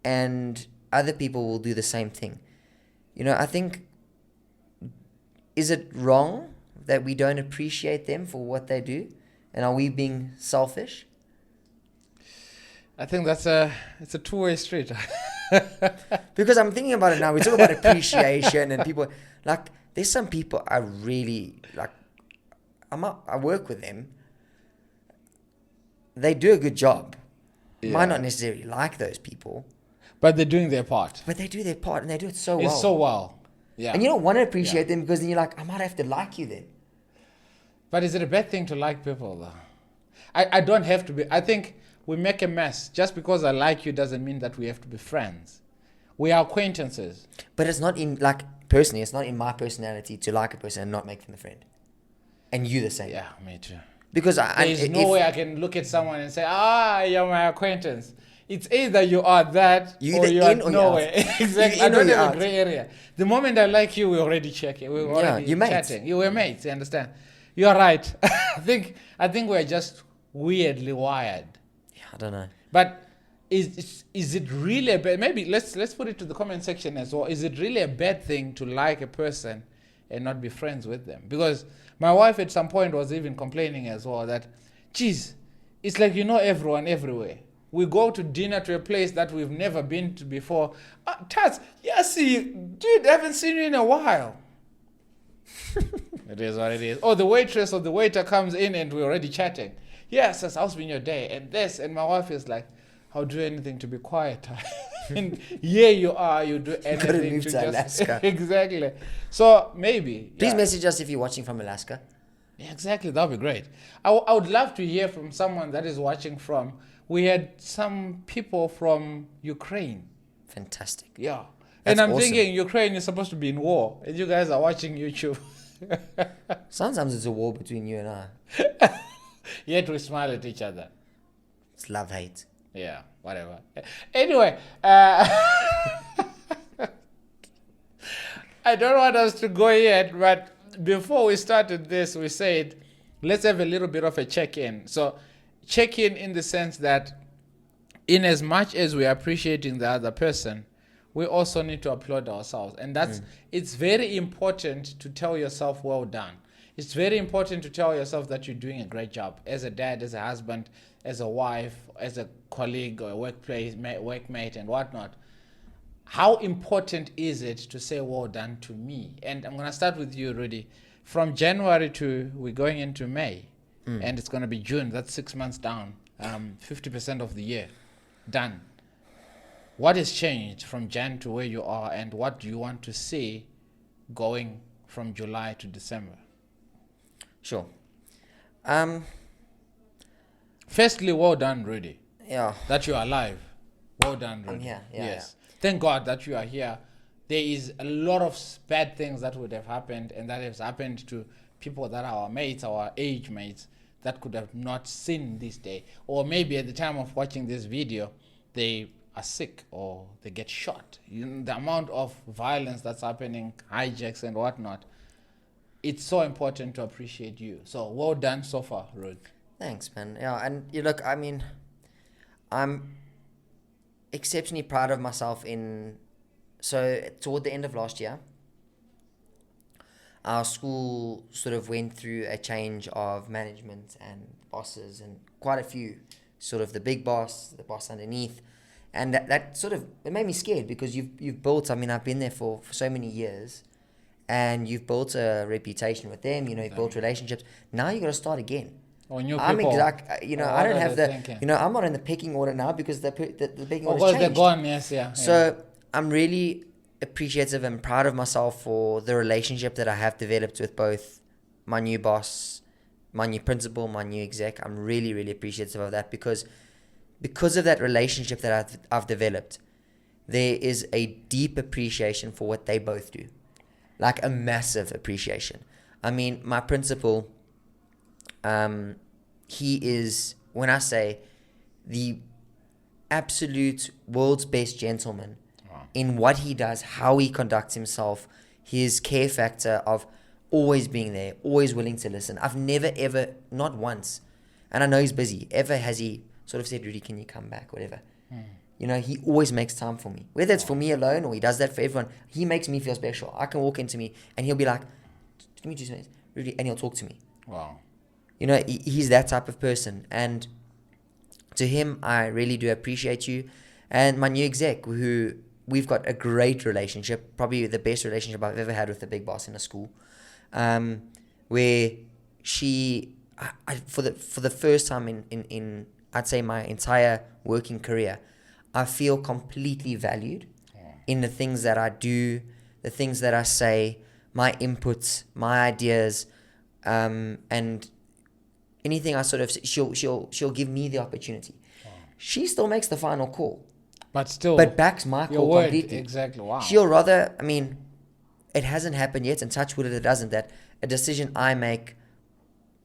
And other people will do the same thing. I think, is it wrong that we don't appreciate them for what they do? And are we being selfish? I think it's a two-way street. Because I'm thinking about it now. We talk about appreciation and people, like, there's some people I really, like, I work with them. They do a good job. Yeah. Might not necessarily like those people. But they're doing their part. But they do their part and they do it so well. It's so well. Yeah. And you don't want to appreciate them because then you're like, I might have to like you then. But is it a bad thing to like people, though? I don't have to be. I think we make a mess. Just because I like you doesn't mean that we have to be friends. We are acquaintances. But it's not personally, it's not in my personality to like a person and not make them a friend. And you the same. Yeah, me too. Because There's no way I can look at someone and say, you're my acquaintance. It's either you are that you or either you are in or nowhere. you're out. Exactly. You're I in or don't you're have a out. gray area. The moment I like you, we're already checking. We're already you're mates. chatting. You were mates, you understand? You're right. I think we're just weirdly wired. Yeah, I don't know. But is it really a bad? Maybe let's put it to the comment section as well. Is it really a bad thing to like a person and not be friends with them? Because my wife at some point was even complaining as well that, geez, it's like everyone everywhere. We go to dinner to a place that we've never been to before. Tats, dude, I haven't seen you in a while. It is what it is. Or the waitress or the waiter comes in and we're already chatting. Yes, how's been your day? And this, and my wife is like, I'll do anything to be quiet. And here you are, you do anything move to to just Alaska. Exactly. So maybe. Please message us if you're watching from Alaska. Yeah, exactly, that would be great. I would love to hear from someone that is watching from. We had some people from Ukraine. Fantastic. Yeah. That's and I'm awesome. thinking Ukraine is supposed to be in war, and you guys are watching YouTube. Sometimes it's a war between you and I. Yet we smile at each other. It's love-hate. Yeah, whatever. Anyway, I don't want us to go yet, but before we started this, we said, let's have a little bit of a check-in. So check-in in the sense that in as much as we are appreciating the other person, we also need to applaud ourselves. And it's very important to tell yourself, well done. It's very important to tell yourself that you're doing a great job as a dad, as a husband, as a wife, as a colleague or a workmate and whatnot. How important is it to say well done to me? And I'm going to start with you, Rudi. From January we're going into May, and it's going to be June. That's 6 months down, 50% of the year done. What has changed from Jan to where you are, and what do you want to see going from July to December? Sure. Firstly, well done, Rudi. Yeah. That you are alive. Well done, Rudi. here, yeah, Yes. Thank God that you are here. There is a lot of bad things that would have happened, and that has happened to people that are our mates, our age mates, that could have not seen this day. Or maybe at the time of watching this video, they are sick or they get shot. The amount of violence that's happening, hijacks and whatnot, it's so important to appreciate you. So well done so far, Rud. Thanks, man. Yeah, and you look, I mean, I'm exceptionally proud of myself so toward the end of last year, our school sort of went through a change of management and bosses, and quite a few, sort of the big boss, the boss underneath, and that sort of, it made me scared, because you've built, I mean, I've been there for so many years, and you've built a reputation with them, you've built relationships. Now you got to start again. Or new I'm people. I don't have I'm not in the pecking order now, because the pecking order because changed. they're gone, yes, yeah. So I'm really appreciative and proud of myself for the relationship that I have developed with both my new boss, my new principal, my new exec. I'm really, really appreciative of that, because of that relationship that I've developed, there is a deep appreciation for what they both do. Like a massive appreciation. I mean, my principal, he is, when I say, the absolute world's best gentleman in what he does, how he conducts himself, his care factor of always being there, always willing to listen. I've never, ever, not once, and I know he's busy, ever has he sort of said, Rudy, can you come back, whatever. He always makes time for me. Whether it's for me alone or he does that for everyone, he makes me feel special. I can walk into me and he'll be like, give me 2 minutes, Rudy, and he'll talk to me. Wow. He's that type of person. And to him, I really do appreciate you. And my new exec, who we've got a great relationship, probably the best relationship I've ever had with the big boss in a school, where she, for the first time in I'd say my entire working career, I feel completely valued in the things that I do, the things that I say, my inputs, my ideas, and anything I sort of, she'll give me the opportunity. She still makes the final call, but backs my call completely. Exactly. Wow. She'll rather, I mean, it hasn't happened yet, and touch wood it doesn't, that a decision I make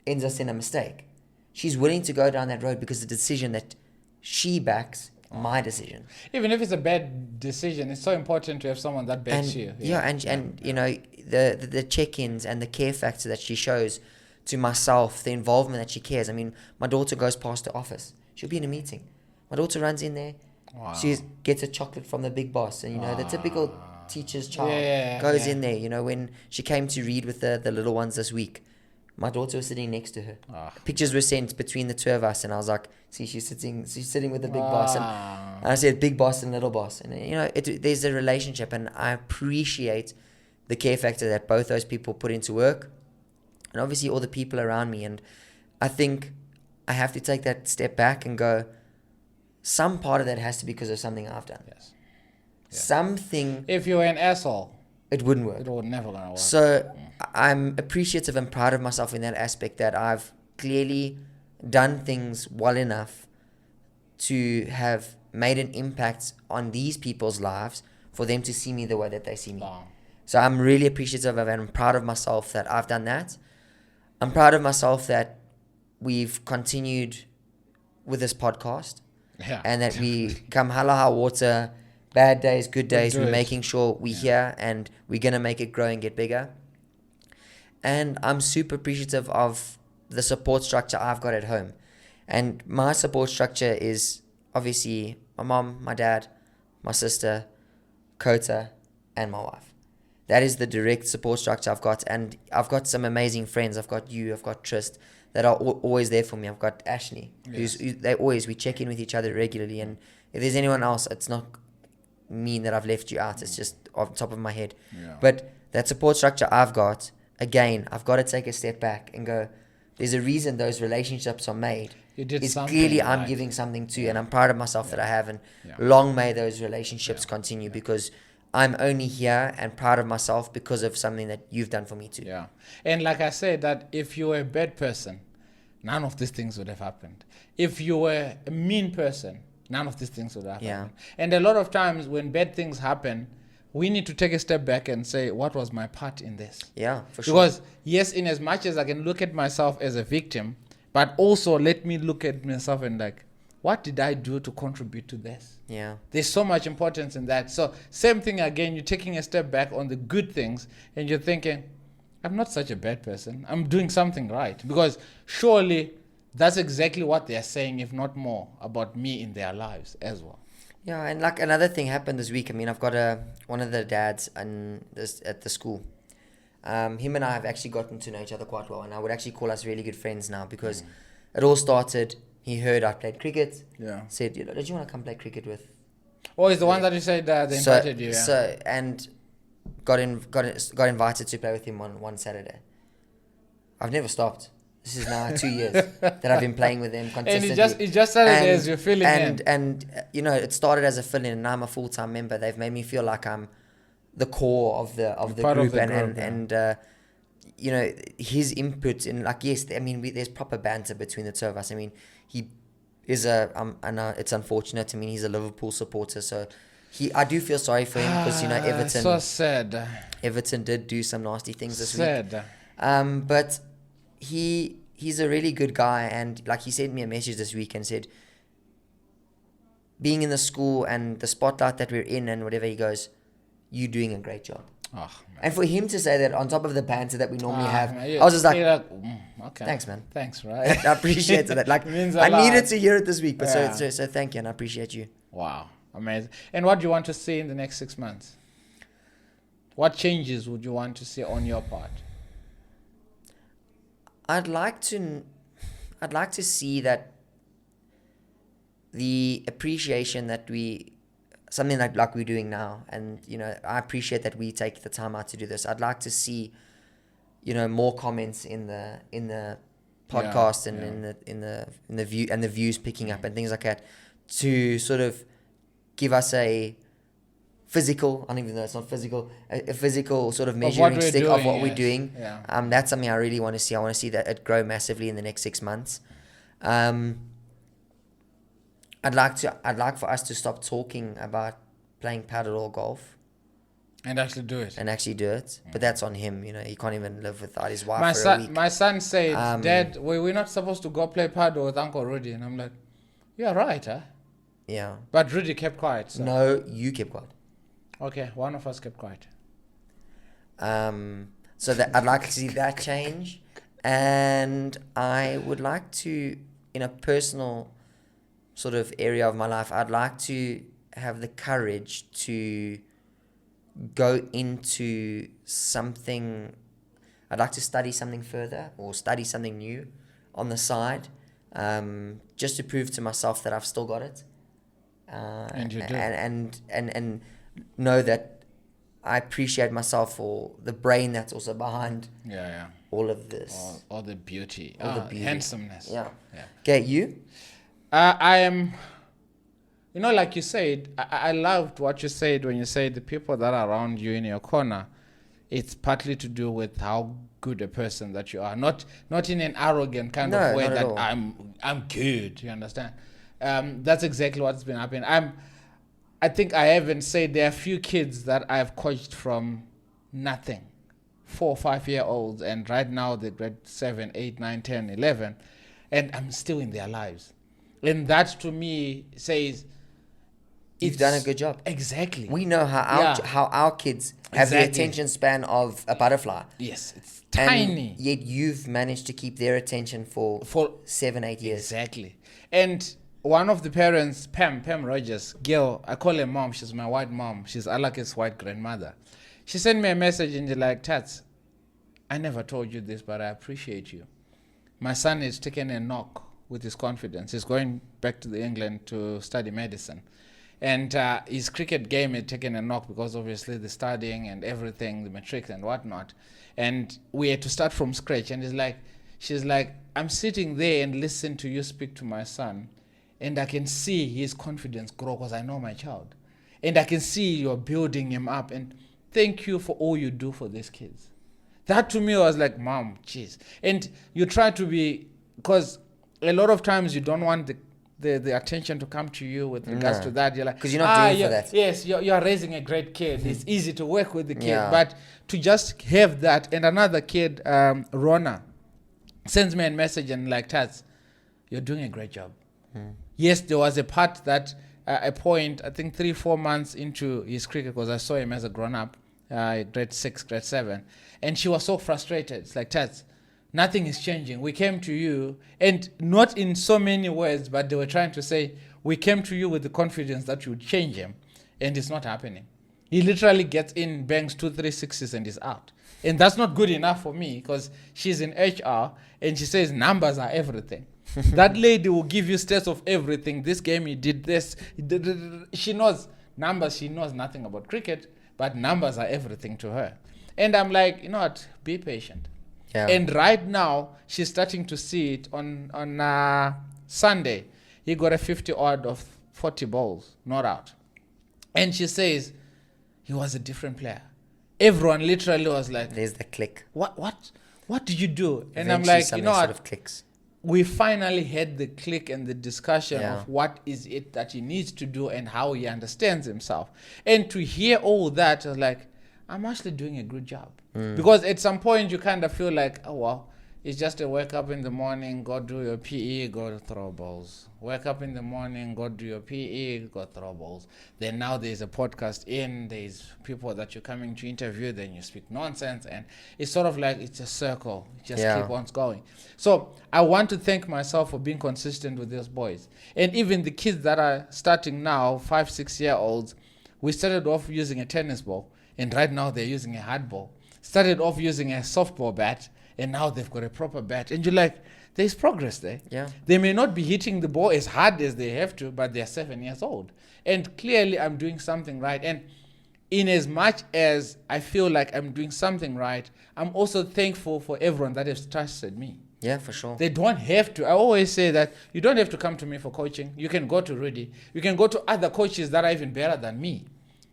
ends us in a mistake. She's willing to go down that road because the decision that she backs my decision. Even if it's a bad decision, it's so important to have someone that backs you. And the check-ins and the care factor that she shows to myself, the involvement that she cares. I mean, my daughter goes past the office. She'll be in a meeting. My daughter runs in there. Wow. She gets a chocolate from the big boss. And, the typical teacher's child goes in there. When she came to read with the little ones this week, my daughter was sitting next to her. Pictures were sent between the two of us, and I was like, see, she's sitting with the big boss. And I said, big boss and little boss. And, there's a relationship, and I appreciate the care factor that both those people put into work, and obviously all the people around me. And I think I have to take that step back and go, some part of that has to be because of something I've done. Yes. Yeah. Something. If you're an asshole, it wouldn't work. It would never gonna work. So I'm appreciative and proud of myself in that aspect, that I've clearly done things well enough to have made an impact on these people's lives for them to see me the way that they see me. Wow. So I'm really appreciative of it, and I'm proud of myself that I've done that. I'm proud of myself that we've continued with this podcast, and that we come hell or high water, bad days, good days, we're making sure we're here, and we're going to make it grow and get bigger. And I'm super appreciative of the support structure I've got at home. And my support structure is obviously my mom, my dad, my sister, Kota, and my wife. That is the direct support structure I've got. And I've got some amazing friends. I've got you, I've got Trist, that are always there for me. I've got Ashley, we check in with each other regularly. And if there's anyone else, it's not mean that I've left you out. It's just off the top of my head. Yeah. But that support structure I've got, again, I've got to take a step back and go, there's a reason those relationships are made. It's clearly right. I'm giving something to, and I'm proud of myself that I have, and long may those relationships continue, because I'm only here and proud of myself because of something that you've done for me too. Yeah. And like I said, that if you were a bad person, none of these things would have happened. If you were a mean person, none of these things would have happened. And a lot of times when bad things happen, we need to take a step back and say, what was my part in this? Yeah, for sure. Because yes, in as much as I can look at myself as a victim, but also let me look at myself and like, what did I do to contribute to this? Yeah. There's so much importance in that. So same thing again, you're taking a step back on the good things and you're thinking, I'm not such a bad person. I'm doing something right. Because surely that's exactly what they're saying, if not more, about me in their lives as well. Yeah, and like another thing happened this week. I mean, I've got one of the dads at the school. Him and I have actually gotten to know each other quite well, and I would actually call us really good friends now because it all started. He heard I played cricket. Yeah. Said, did you want to come play cricket with? Oh, it's the one that you said they invited you. Yeah. So and got invited to play with him on one Saturday. I've never stopped. This is now 2 years that I've been playing with them consistently. And it just started as you're filling in. And it started as a fill-in, and now I'm a full-time member. They've made me feel like I'm the core of the group, and his input in, like, yes, I mean, there's proper banter between the two of us. I mean, he is I know it's unfortunate. I mean, he's a Liverpool supporter, so I do feel sorry for him because Everton. So sad. Everton did do some nasty things this week. But he's a really good guy, and like he sent me a message this week and said, being in the school and the spotlight that we're in and whatever, he goes, you're doing a great job. Oh, and for him to say that on top of the banter that we normally have, man, I was just like, okay, thanks, man. Thanks, right? I appreciate that. Like, I needed to hear it this week, but so thank you, and I appreciate you. Wow, amazing. And what do you want to see in the next 6 months? What changes would you want to see on your part? I'd like to see that the appreciation that something like we're doing now, and I appreciate that we take the time out to do this. I'd like to see more comments in the podcast in the view and the views picking up and things like that, to sort of give us a physical, I don't even know it's not physical, a physical sort of measuring stick of what we're doing. Yeah. That's something I really want to see. I want to see that it grow massively in the next 6 months. I'd like for us to stop talking about playing paddle or golf. And actually do it. But that's on him, he can't even live without his wife for a week. My son said, Dad, we're not supposed to go play paddle with Uncle Rudi. And I'm like, you're right, huh? Yeah. But Rudi kept quiet. So. No, you kept quiet. Okay, one of us kept quiet. So that I'd like to see that change, and I would like to, in a personal sort of area of my life, I'd like to have the courage to go into something. I'd like to study something further or study something new on the side, just to prove to myself that I've still got it. And you do. And know that I appreciate myself for the brain that's also behind all of this. All the beauty. Handsomeness. Yeah. Okay, you? I am, like you said, I loved what you said when you said the people that are around you in your corner, it's partly to do with how good a person that you are. Not in an arrogant kind of way that I'm good, you understand? That's exactly what's been happening. I think I haven't said there are a few kids that I've coached from nothing, 4 or 5 year olds, and right now they're grade 7, 8, 9, 10, 11, and I'm still in their lives. And that to me says you've done a good job. Exactly. We know how our kids have the attention span of a butterfly. Yes, it's tiny. And yet you've managed to keep their attention for 7, 8 years. Exactly. And one of the parents, Pam Rogers, girl, I call her mom, she's my white mom. She's Alak's white grandmother. She sent me a message and she's like, Tats, I never told you this, but I appreciate you. My son is taking a knock with his confidence. He's going back to England to study medicine. And his cricket game had taken a knock because obviously the studying and everything, the matrics and whatnot. And we had to start from scratch. And she's like, I'm sitting there and listen to you speak to my son. And I can see his confidence grow because I know my child. And I can see you're building him up. And thank you for all you do for these kids. That to me was like, Mom, jeez. And you try to be, because a lot of times you don't want the attention to come to you with regards to that. You're like, because you're not doing for that. Yes, you're raising a great kid. It's easy to work with the kid. But to just have that, and another kid, Rona, sends me a message and like, Tats, you're doing a great job. yes, there was a part that a point, I think 3-4 months into his cricket, because I saw him as a grown-up, grade 6, grade 7, and she was so frustrated. It's like, Tats, nothing is changing. We came to you, and not in so many words, but they were trying to say, we came to you with the confidence that you would change him, and it's not happening. He literally gets in, bangs 2-3 sixes, and is out. And that's not good enough for me, because she's in HR, and she says numbers are everything. That lady will give you stats of everything. This game, he did this. She knows numbers. She knows nothing about cricket, but numbers are everything to her. And I'm like, you know what? Be patient. Yeah. And right now, she's starting to see it on Sunday. He got a 50 odd of 40 balls, not out. And she says, he was a different player. Everyone literally was like, There's the click. What did you do? And I'm Eventually like, you something know sort what? of clicks. We finally had the click and the discussion Yeah. of what is it that he needs to do and how he understands himself. And to hear all that, I was like, I'm actually doing a good job. Because at some point you kind of feel like, oh, well, it's just a wake up in the morning, go do your PE, go throw balls. Wake up in the morning, go do your PE, go throw balls. Then now there's a podcast there's people that you're coming to interview, then you speak nonsense. And it's sort of like it's a circle. It just keep on going. So I want to thank myself for being consistent with these boys. And even the kids that are starting now, 5-6 year olds, we started off using a tennis ball. And right now they're using a hard ball. Started off using a softball bat. And now they've got a proper bat. And you're like, there's progress there. Yeah. They may not be hitting the ball as hard as they have to, but they're 7 years old. And clearly I'm doing something right. And in as much as I feel like I'm doing something right, I'm also thankful for everyone that has trusted me. Yeah, for sure. They don't have to. I always say that you don't have to come to me for coaching. You can go to Rudi. You can go to other coaches that are even better than me.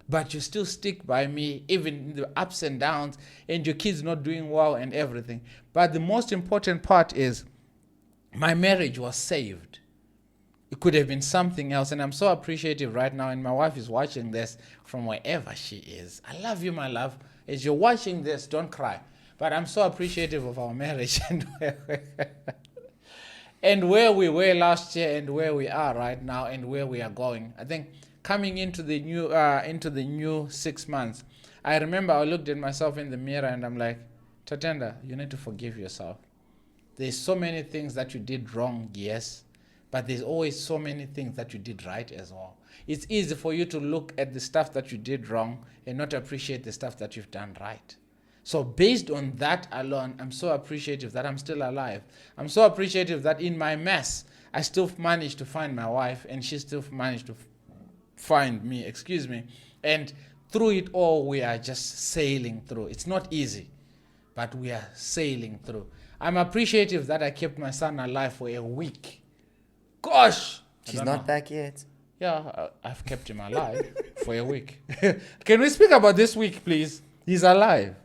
But you still stick by me, even in the ups and downs, and your kids not doing well and everything. But the most important part is my marriage was saved. It could have been something else, and I'm so appreciative right now, and my wife is watching this from wherever she is. I love you, my love. As you're watching this, don't cry. But I'm so appreciative of our marriage and where we were last year and where we are right now and where we are going. I think coming into the new 6 months, I remember I looked at myself in the mirror and I'm like, Tatenda, you need to forgive yourself. There's so many things that you did wrong, yes, but there's always so many things that you did right as well. It's easy for you to look at the stuff that you did wrong and not appreciate the stuff that you've done right. So based on that alone, I'm so appreciative that I'm still alive. I'm so appreciative that in my mess, I still managed to find my wife and she still managed to find me, and through it all we are just sailing through. It's not easy, but we are sailing through. I'm appreciative that I kept my son alive for a week. Gosh, She's not back yet. Yeah, I've kept him alive for a week. Can we speak about this week, please? He's alive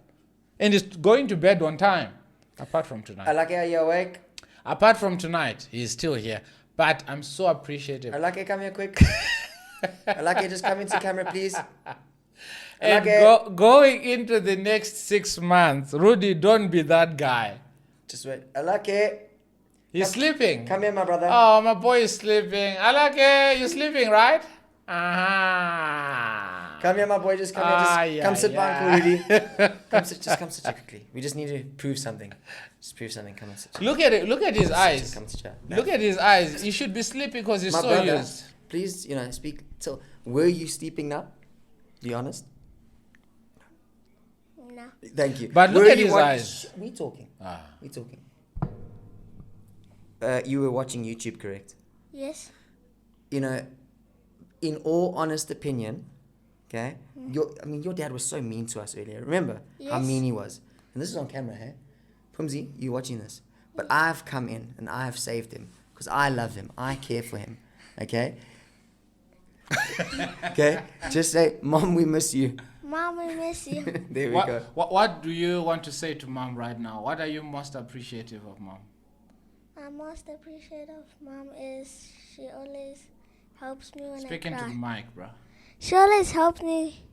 and he's going to bed on time, apart from tonight. I like it. Are you awake? Apart from tonight, he's still here, but I'm so appreciative. I like it. Come here quick. I like it. Just come into camera, please. And going into the next 6 months, Rudi, don't be that guy. Just wait. I like it. He's sleeping. Come here, my brother. Oh, my boy is sleeping. Alake, you're sleeping, right? Uh-huh. Come here, my boy. Just come here. Just come sit by Uncle Rudi. Come sit here quickly. We just need to prove something. Just prove something. Come and sit. Look at it. Look at his eyes. Come sit here. Look at his eyes. He should be sleeping because he's My so brother, used. please, speak. So, were you sleeping now? Be honest. No. Thank you. But look Were at you his eyes. We talking. Ah. We talking. You were watching YouTube, correct? Yes. In all honest opinion, okay? Your dad was so mean to us earlier. Remember how Yes. mean he was? And this is on camera, hey? Pumzi, you watching this? But I've come in and I have saved him because I love him. I care for him. Okay? Okay? Just say, Mom, we miss you. Mom, we miss you. There we go. What do you want to say to Mom right now? What are you most appreciative of Mom? I'm most appreciative of Mom is she always helps me when Speak I into cry. the mic, bro. She always helps me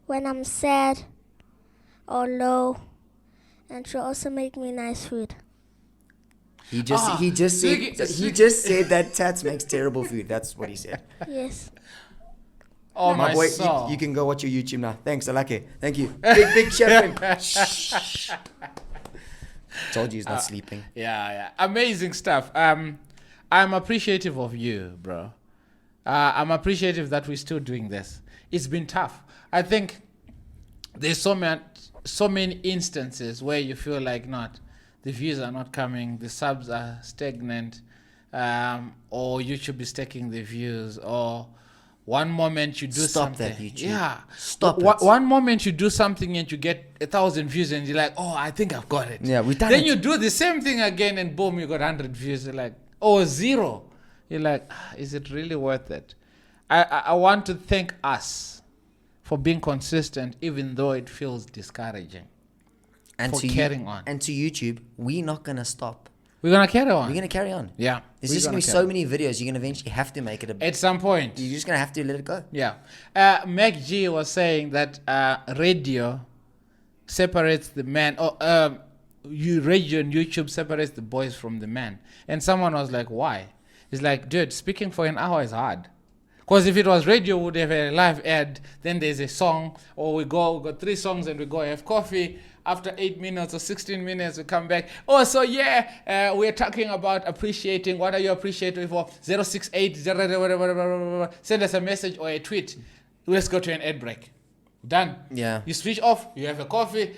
when I'm sad or low, and she also make me nice food. He just said that Tats makes terrible food. That's what he said. Yes. Oh My my boy, soul. you can go watch your YouTube now. Thanks, I like it. Thank you. Big chef. Shh. Told you he's not sleeping. Yeah. Amazing stuff. I'm appreciative of you, bro. I'm appreciative that we're still doing this. It's been tough. I think there's so many instances where you feel like the views are not coming, the subs are stagnant, or YouTube is taking the views, or one moment you do Stop something. that, YouTube. Yeah. Stop it. One moment you do something and you get 1,000 views and you're like, oh, I think I've got it. Yeah, we've done Then it. you do the same thing again and boom, you got 100 views. You're like, oh, 0. You're like, is it really worth it? I want to thank us for being consistent, even though it feels discouraging. And for carrying on. And to YouTube, we're not going to stop. We're going to carry on. We're going to carry on. Yeah. There's just going to be so many videos. You're going to eventually have to make it at some point. You're just going to have to let it go. Yeah. Meg G was saying that radio separates the man, or radio and YouTube separates the boys from the man. And someone was like, why? It's like, dude, speaking for an hour is hard. Because if it was radio, we would have a live ad, then there's a song, or we got 3 songs and we go have coffee. After 8 minutes or 16 minutes, we come back. Oh, so yeah, we're talking about appreciating. What are you appreciating for? 068, send us a message or a tweet. Let's go to an ad break. Done. Yeah. You switch off, you have a coffee.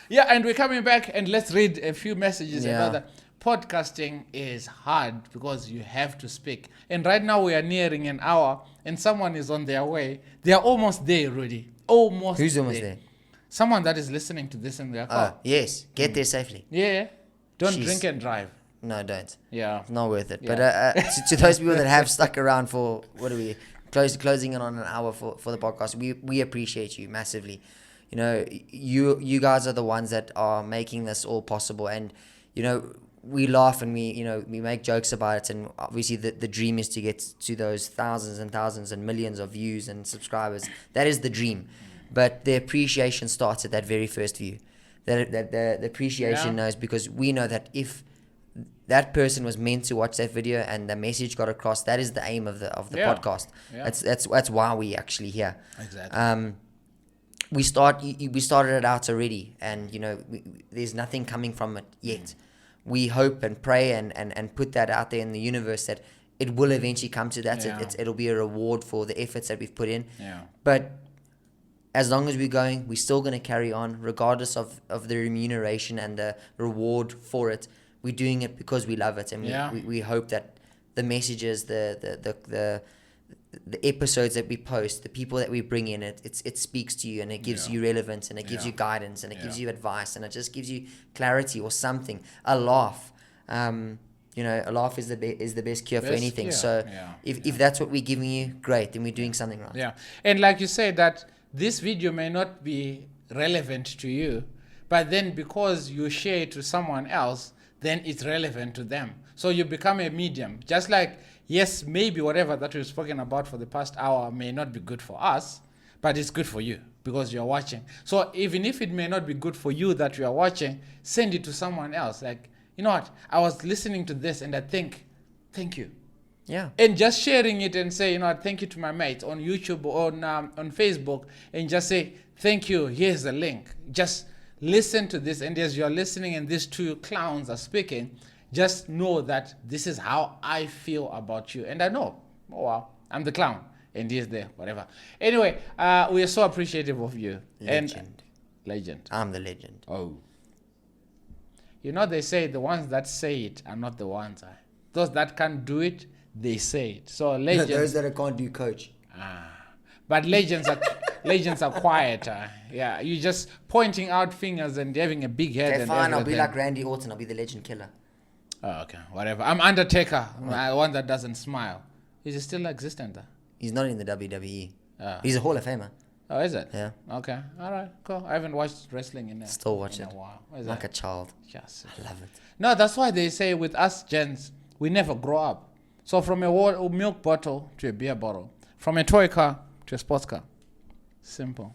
Yeah, and we're coming back, and let's read a few messages about that. Podcasting is hard because you have to speak. And right now we are nearing an hour, and someone is on their way. They are almost there, Rudy. Almost. Who's almost there? Someone that is listening to this in their car. Yes. Get there safely. Yeah. Don't Jeez. drink and drive. No, don't. Yeah. It's not worth it. Yeah. But to those people that have stuck around for, what are we, closing in on an hour for the podcast, we appreciate you massively. You know, you guys are the ones that are making this all possible. And, you know, we laugh and we make jokes about it. And obviously the dream is to get to those thousands and thousands and millions of views and subscribers. That is the dream. But the appreciation starts at that very first view. That the appreciation knows, because we know that if that person was meant to watch that video and the message got across, that is the aim of the podcast. Yeah. That's why we actually here. Exactly. We started it out already, and there's nothing coming from it yet. We hope and pray and put that out there in the universe that it will eventually come to that. Yeah. It'll be a reward for the efforts that we've put in. Yeah. But as long as we're going, we're still going to carry on, regardless of the remuneration and the reward for it. We're doing it because we love it, and we hope that the messages, the episodes that we post, the people that we bring in, it speaks to you, and it gives you relevance, and it gives you guidance, and it gives you advice, and it just gives you clarity or something. A laugh, a laugh is the best cure for anything. So if that's what we're giving you, great, then we're doing something right. Yeah, and like you said, that this video may not be relevant to you, but then because you share it to someone else, then it's relevant to them. So you become a medium. Just like, yes, maybe whatever that we've spoken about for the past hour may not be good for us, but it's good for you because you're watching. So even if it may not be good for you that you are watching, send it to someone else. Like, you know what? I was listening to this and I think, thank you. Yeah. And just sharing it and say, thank you to my mates on YouTube or on Facebook, and just say, thank you, here's the link. Just listen to this, and as you're listening and these 2 clowns are speaking, just know that this is how I feel about you. And I know, oh wow, I'm the clown, and he's there, whatever. Anyway, we are so appreciative of you. Legend. I'm the legend. Oh. They say the ones that say it are not the ones. Those that can't do it, they say it. So legends. Those that can't do coach. But legends are quiet. Yeah, you're just pointing out fingers and having a big head. Okay, fine. I'll be like Randy Orton. I'll be the legend killer. Oh, okay, whatever. I'm Undertaker, one that doesn't smile. Is he still existent? He's not in the WWE. He's a Hall of Famer. Oh, is it? Yeah. Okay. All right. Cool. I haven't watched wrestling in Still watch it. a while. Like a child. Yes. I love it. No, that's why they say with us gents, we never grow up. So from a milk bottle to a beer bottle, from a toy car to a sports car. Simple.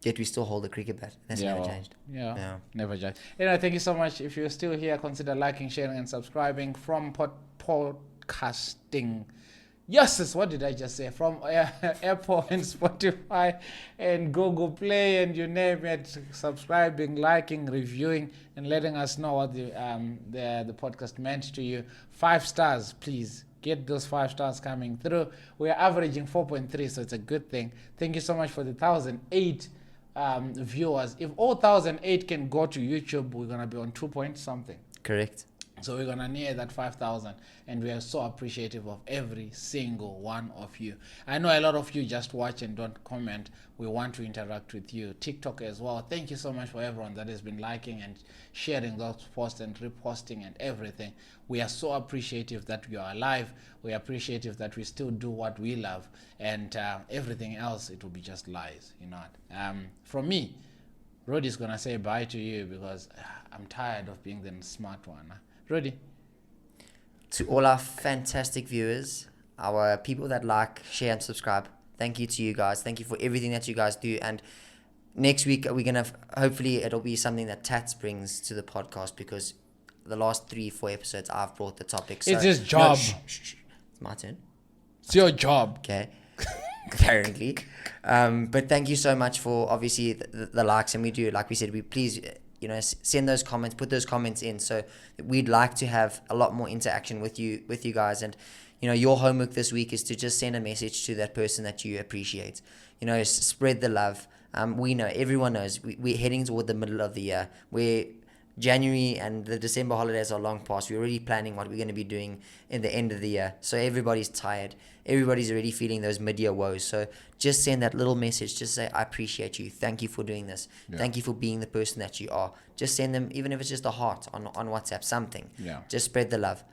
Yet we still hold a cricket bat. That's never changed. Yeah, never changed. Anyway, thank you so much. If you're still here, consider liking, sharing, and subscribing from podcasting. Yes, what did I just say? From Apple and Spotify and Google Play and you name it. Subscribing, liking, reviewing, and letting us know what the podcast meant to you. 5 stars, please. Get those 5 stars coming through. We are averaging 4.3, so it's a good thing. Thank you so much for the 1,008 viewers. If all 1,008 can go to YouTube, we're gonna be on 2 point something. Correct. So we're gonna near that 5,000, and we are so appreciative of every single one of you. I know a lot of you just watch and don't comment. We want to interact with you. TikTok as well. Thank you so much for everyone that has been liking and sharing those posts and reposting and everything. We are so appreciative that we are alive. We are appreciative that we still do what we love, and everything else, it will be just lies, you know. From me, Rudy's gonna say bye to you because I'm tired of being the smart one. Rudi. To all our fantastic viewers, our people that like, share, and subscribe, thank you to you guys. Thank you for everything that you guys do. And next week, we're going to, hopefully, it'll be something that Tats brings to the podcast, because the last 3-4 episodes, I've brought the topic. So, it's his job. No, shh. It's my turn. It's your job. Okay. Apparently. But thank you so much for, obviously, the likes. And we do, like we said, we please... send those comments, put those comments in. So we'd like to have a lot more interaction with you guys. And, your homework this week is to just send a message to that person that you appreciate. Spread the love. We know, everyone knows, we're heading toward the middle of the year, where January and the December holidays are long past. We're already planning what we're going to be doing in the end of the year. So everybody's tired. Everybody's already feeling those mid-year woes. So just send that little message. Just say, I appreciate you. Thank you for doing this. Yeah. Thank you for being the person that you are. Just send them, even if it's just a heart on WhatsApp, something. Yeah. Just spread the love,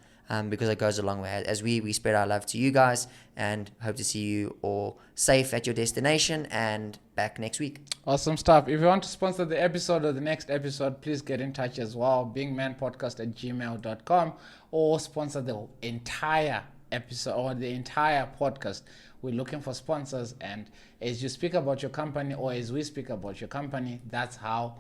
because it goes a long way. As we spread our love to you guys, and hope to see you all safe at your destination and back next week. Awesome stuff. If you want to sponsor the episode or the next episode, please get in touch as well. beingmanpodcast@gmail.com, or sponsor the entire episode or the entire podcast. We're looking for sponsors, and as you speak about your company, or as we speak about your company, that's how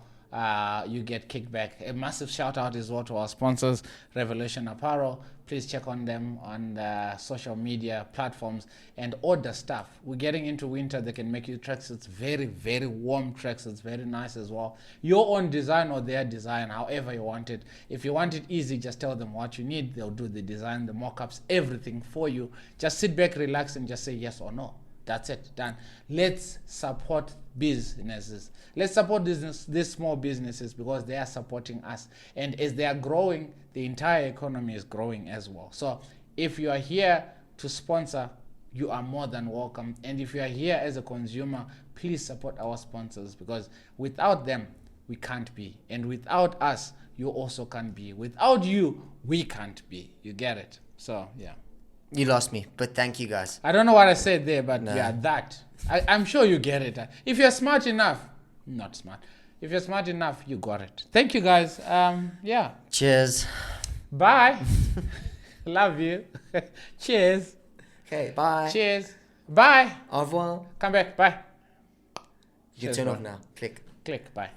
you get kickback. A massive shout out as well to our sponsors, Revolution Apparel. Please check on them on the social media platforms and order stuff. We're getting into winter. They can make you tracksuits, very, very warm tracksuits, very nice as well. Your own design or their design, however you want it. If you want it easy, just tell them what you need. They'll do the design, the mock-ups, everything for you. Just sit back, relax, and just say yes or no. That's it, done. Let's support businesses. Let's support these small businesses, because they are supporting us. And as they are growing, the entire economy is growing as well. So if you are here to sponsor, you are more than welcome. And if you are here as a consumer, please support our sponsors, because without them, we can't be. And without us, you also can't be. Without you, we can't be. You get it? So, yeah. You lost me, but thank you guys. I don't know what I said there, but yeah, that. I'm sure you get it. If you're smart enough, not smart. If you're smart enough, you got it. Thank you guys. Yeah. Cheers. Bye. Love you. Cheers. Okay, bye. Cheers. Bye. Au revoir. Come back. Bye. You can turn off now. Click. Bye.